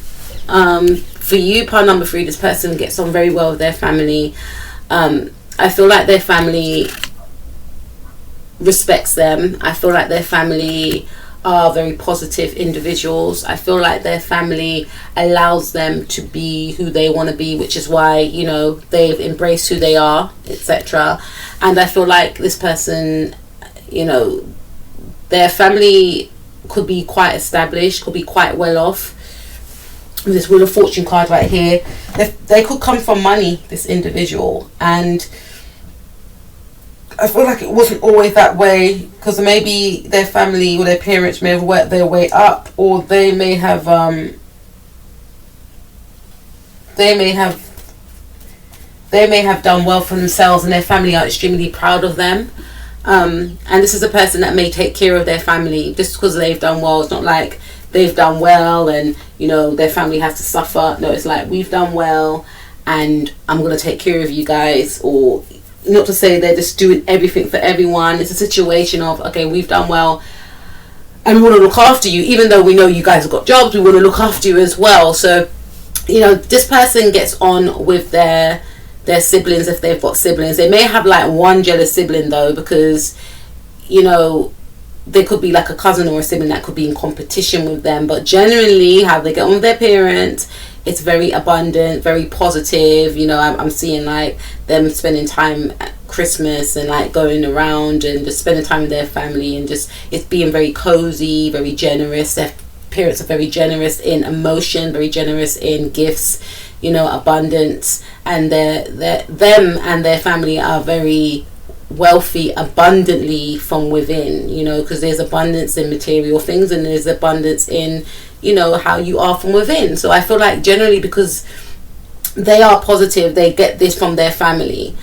Speaker 1: for you, pile number 3, this person gets on very well with their family. I feel like their family respects them. I feel like their family are very positive individuals. I feel like their family allows them to be who they want to be, which is why, they've embraced who they are, etc. And I feel like this person, their family could be quite established, could be quite well off. This Wheel of Fortune card right here, they could come from money, this individual, and I feel like it wasn't always that way, because maybe their family or their parents may have worked their way up, or they may have done well for themselves, and their family are extremely proud of them. And this is a person that may take care of their family just because they've done well. It's not like they've done well and their family has to suffer. No, it's like, we've done well and I'm going to take care of you guys. Or not to say they're just doing everything for everyone. It's a situation of, okay, we've done well and we want to look after you, even though we know you guys have got jobs, we want to look after you as well. So this person gets on with their siblings, if they've got siblings. They may have like one jealous sibling though, because they could be like a cousin or a sibling that could be in competition with them. But generally, how they get on with their parents, it's very abundant, very positive. I'm seeing like them spending time at Christmas and like going around and just spending time with their family, and just it's being very cozy, very generous. Their parents are very generous in emotion, very generous in gifts, abundance, and them and their family are very wealthy abundantly from within, because there's abundance in material things and there's abundance in how you are from within. So I feel like generally, because they are positive, they get this from their family,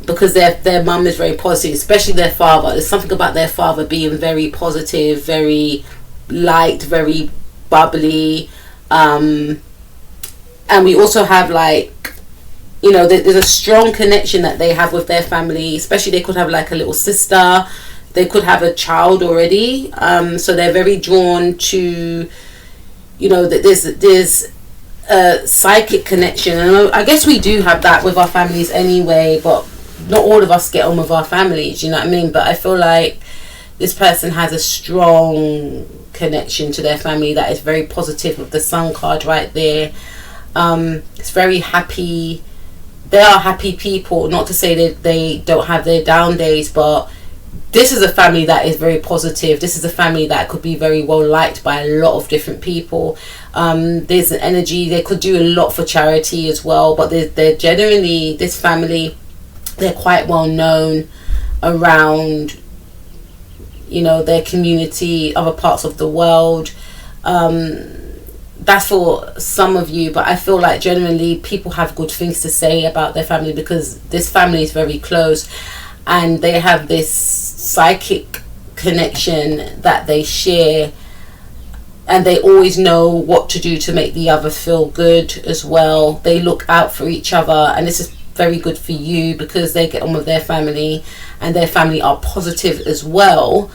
Speaker 1: because their mum is very positive, especially their father. There's something about their father being very positive, very light, very bubbly, and we also have like there's a strong connection that they have with their family. Especially they could have like a little sister, they could have a child already, so they're very drawn to that there's a psychic connection. And I guess we do have that with our families anyway, but not all of us get on with our families, you know what I mean? But I feel like this person has a strong connection to their family that is very positive, with the Sun card right there. It's very happy. They are happy people. Not to say that they don't have their down days, but this is a family that is very positive. This is a family that could be very well liked by a lot of different people. There's an energy. They could do a lot for charity as well, but they're generally, this family, they're quite well known around their community, other parts of the world. That's for some of you, but I feel like generally people have good things to say about their family, because this family is very close and they have this psychic connection that they share and they always know what to do to make the other feel good as well. They look out for each other, and this is very good for you because they get on with their family, and their family are positive as well.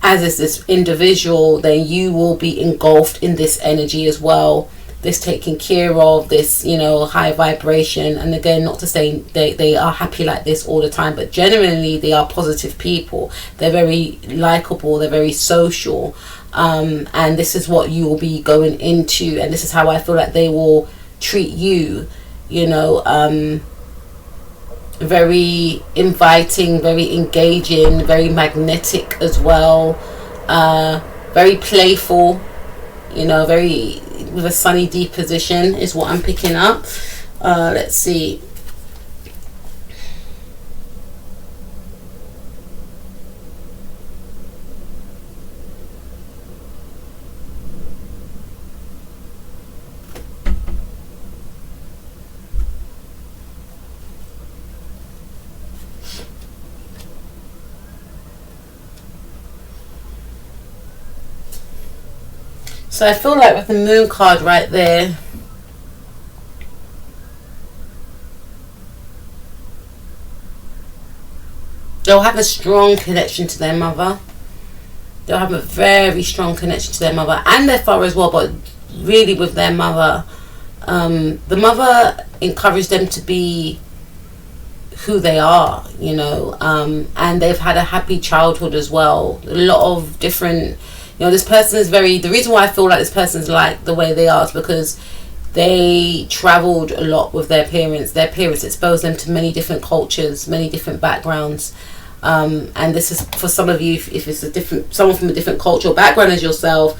Speaker 1: As is this individual, then you will be engulfed in this energy as well, this taking care of, this, you know, high vibration. And again, not to say they are happy like this all the time, but generally they are positive people. They're very likable, they're very social, and this is what you will be going into, and this is how I feel like they will treat you, you know. Very inviting, very engaging, very magnetic as well, very playful, you know, very with a sunny D position is what I'm picking up. Let's see. So I feel like with the moon card right there, they'll have a strong connection to their mother. They'll have a very strong connection to their mother and their father as well, but really with their mother. The mother encouraged them to be who they are, you know, and they've had a happy childhood as well. A lot of different, you know, this person is very, the reason why I feel like this person's like the way they are is because they traveled a lot with their parents. Their parents exposed them to many different cultures, many different backgrounds, and this is for some of you, if it's a different, someone from a different cultural background as yourself,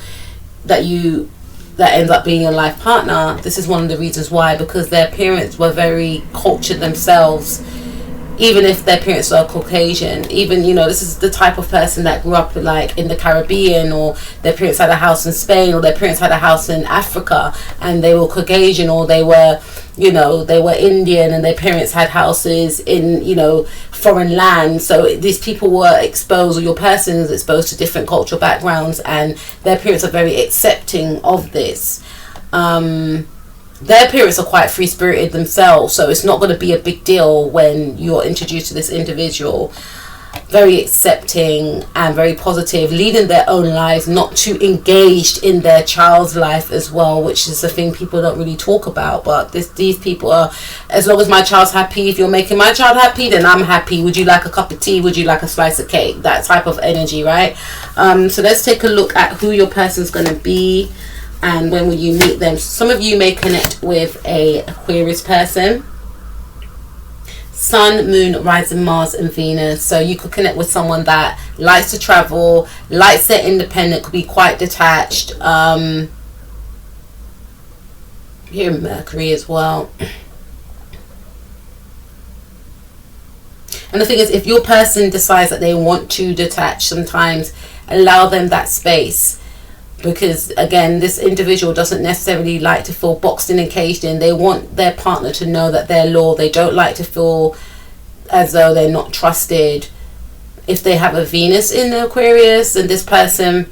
Speaker 1: that ends up being your life partner. This is one of the reasons why, because their parents were very cultured themselves. Even if their parents are Caucasian, even, you know, this is the type of person that grew up like in the Caribbean, or their parents had a house in Spain, or their parents had a house in Africa and they were Caucasian, or they were, you know, they were Indian and their parents had houses in, you know, foreign lands. So these people were exposed, or your person is exposed to different cultural backgrounds, and their parents are very accepting of this. Their parents are quite free-spirited themselves, so it's not going to be a big deal when you're introduced to this individual. Very accepting and very positive, leading their own lives, not too engaged in their child's life as well, which is the thing people don't really talk about. But these people are, as long as my child's happy, if you're making my child happy, then I'm happy. Would you like a cup of tea? Would you like a slice of cake? That type of energy, right? So let's take a look at who your person's going to be. And when will you meet them? Some of you may connect with a Aquarius person. Sun, Moon, Rising, Mars and Venus. So you could connect with someone that likes to travel, likes their independent, could be quite detached. Here Mercury as well. And the thing is, if your person decides that they want to detach, sometimes allow them that space. Because again, this individual doesn't necessarily like to feel boxed in and caged in. They want their partner to know that they're loyal. They don't like to feel as though they're not trusted. If they have a Venus in the Aquarius, and this person,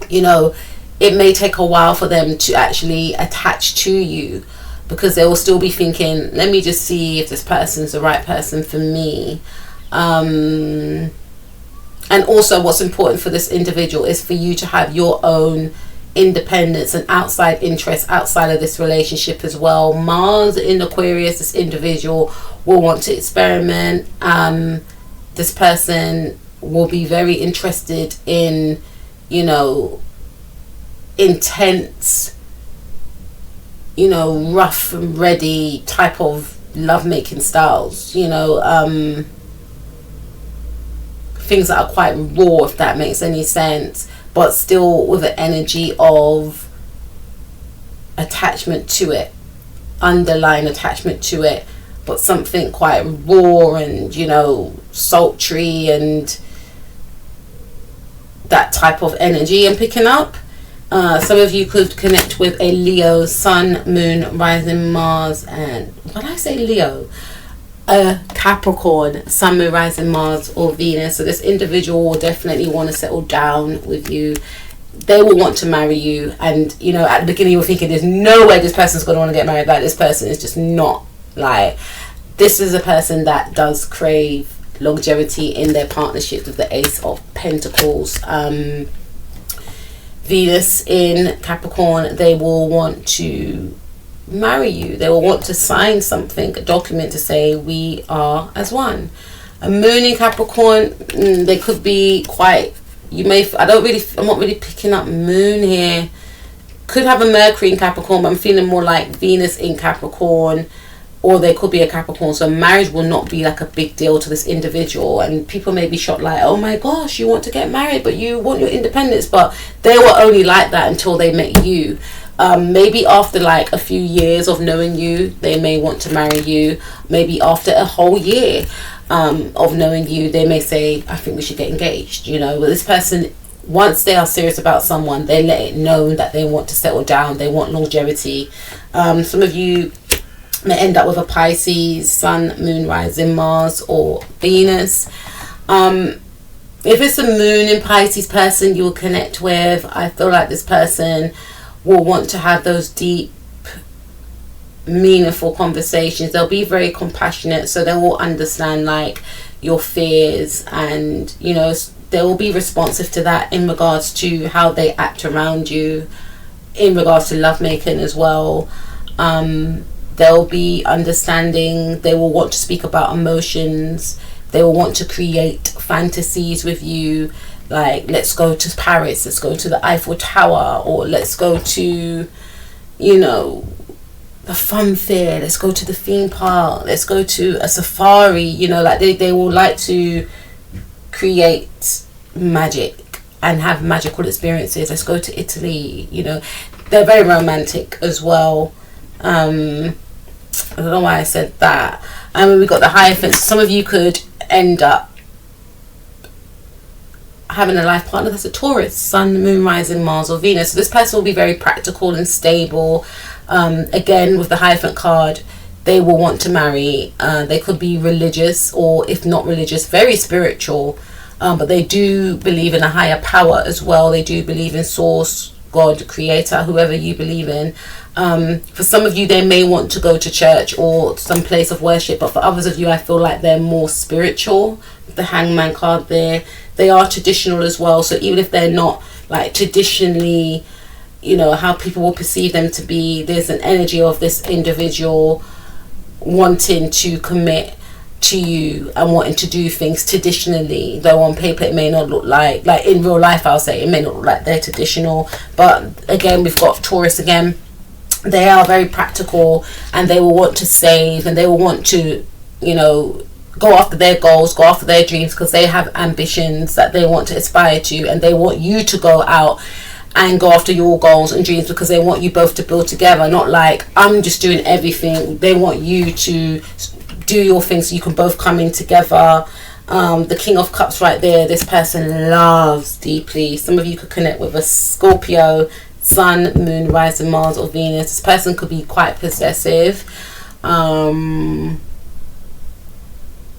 Speaker 1: you know, it may take a while for them to actually attach to you, because they will still be thinking, let me just see if this person's the right person for me. And also what's important for this individual is for you to have your own independence and outside interests outside of this relationship as well. Mars in Aquarius, this individual will want to experiment. This person will be very interested in, you know, intense, you know, rough and ready type of lovemaking styles, you know, things that are quite raw, if that makes any sense, but still with an energy of attachment to it, underlying attachment to it, but something quite raw and, you know, sultry, and that type of energy I'm picking up. Some of you could connect with a Leo, Sun, Moon, Rising, Mars, and when I say Leo, a Capricorn, Sun, Moon, Rising, Mars or Venus. So this individual will definitely want to settle down with you they will want to marry you. And you know, at the beginning you're thinking there's no way this person's going to want to get married. Like, this person is just not, like, this is a person that does crave longevity in their partnerships with the Ace of Pentacles. Venus in Capricorn, they will want to marry you. They will want to sign something, a document to say we are as one. A moon in Capricorn, they could be quite, I'm not really picking up moon here. Could have a Mercury in Capricorn, but I'm feeling more like Venus in Capricorn, or they could be a Capricorn. So marriage will not be like a big deal to this individual, and people may be shocked, like, oh my gosh, you want to get married but you want your independence. But they were only like that until they met you. Maybe after like a few years of knowing you, they may want to marry you. Maybe after a whole year of knowing you, they may say, I think we should get engaged. You know, but this person, once they are serious about someone, they let it known that they want to settle down, they want longevity. Some of you may end up with a Pisces, Sun, Moon, Rising, Mars, or Venus. If it's a Moon in Pisces person you will connect with, I feel like this person will want to have those deep, meaningful conversations. They'll be very compassionate, so they will understand like your fears, and you know, they will be responsive to that in regards to how they act around you, in regards to lovemaking as well. They'll be understanding. They will want to speak about emotions. They will want to create fantasies with you, like, let's go to Paris, let's go to the Eiffel Tower, or let's go to, you know, the fun fair, let's go to the theme park, let's go to a safari. You know, like they will like to create magic and have magical experiences. Let's go to Italy. You know, they're very romantic as well. I don't know why I said that. And we got the Hierophant. Some of you could end up having a life partner that's a Taurus, Sun, Moon, Rising, Mars, or Venus. So this person will be very practical and stable. Again, with the Hierophant card, they will want to marry. They could be religious, or if not religious, very spiritual. But they do believe in a higher power as well. They do believe in Source, God, Creator, whoever you believe in. For some of you, they may want to go to church or some place of worship, but for others of you, I feel like they're more spiritual. The Hangman card there, they are traditional as well. So even if they're not like traditionally, you know, how people will perceive them to be, there's an energy of this individual wanting to commit to you and wanting to do things traditionally, though on paper it may not look like in real life, I'll say it may not look like they're traditional. But again, we've got Taurus again. They are very practical, and they will want to save, and they will want to, you know, go after their goals, go after their dreams, because they have ambitions that they want to aspire to, and they want you to go out and go after your goals and dreams, because they want you both to build together. Not like, I'm just doing everything. They want you to do your thing so you can both come in together. The King of Cups right there, this person loves deeply. Some of you could connect with a Scorpio, Sun, Moon, Rising, Mars, or Venus. This person could be quite possessive,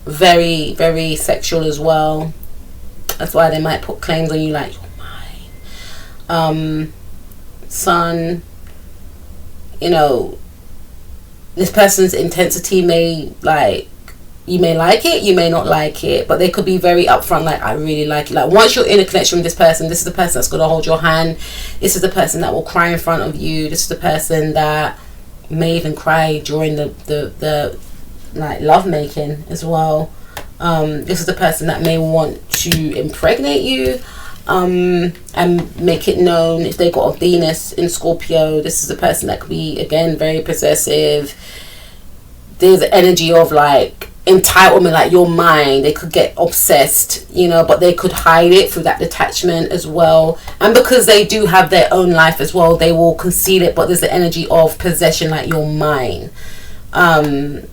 Speaker 1: very, very sexual as well. That's why they might put claims on you like, you're mine. Sun, you know, this person's intensity may, like, you may like it, you may not like it, but they could be very upfront, like, I really like it. Like, once you're in a connection with this person, this is the person that's going to hold your hand. This is the person that will cry in front of you. This is the person that may even cry during the like love making as well. This is the person that may want to impregnate you, and make it known. If they got a Venus in Scorpio, this is the person that could be, again, very possessive. There's the energy of like entitlement, like you're mine. They could get obsessed, you know, but they could hide it through that detachment as well. And because they do have their own life as well, they will conceal it, but there's the energy of possession, like you're mine. And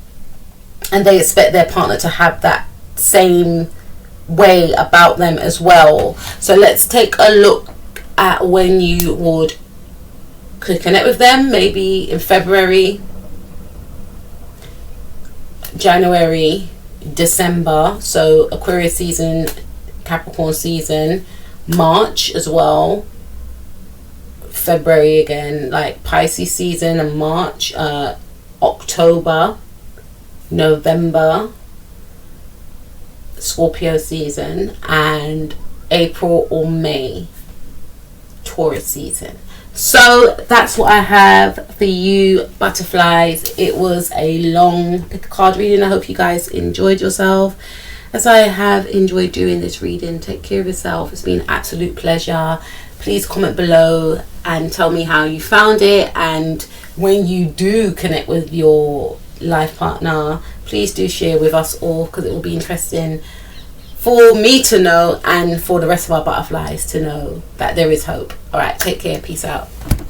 Speaker 1: they expect their partner to have that same way about them as well. So let's take a look at when you could connect with them. Maybe in February, January, December, so Aquarius season, Capricorn season, March as well, February again, like Pisces season, and March, October, November, Scorpio season, and April or May, Taurus season. So that's what I have for you, butterflies. It was a long pick a card reading. I hope you guys enjoyed yourself as I have enjoyed doing this reading. Take care of yourself. It's been an absolute pleasure. Please comment below and tell me how you found it, and when you do connect with your life partner, please do share with us all, because it will be interesting for me to know and for the rest of our butterflies to know that there is hope. All right, take care. Peace out.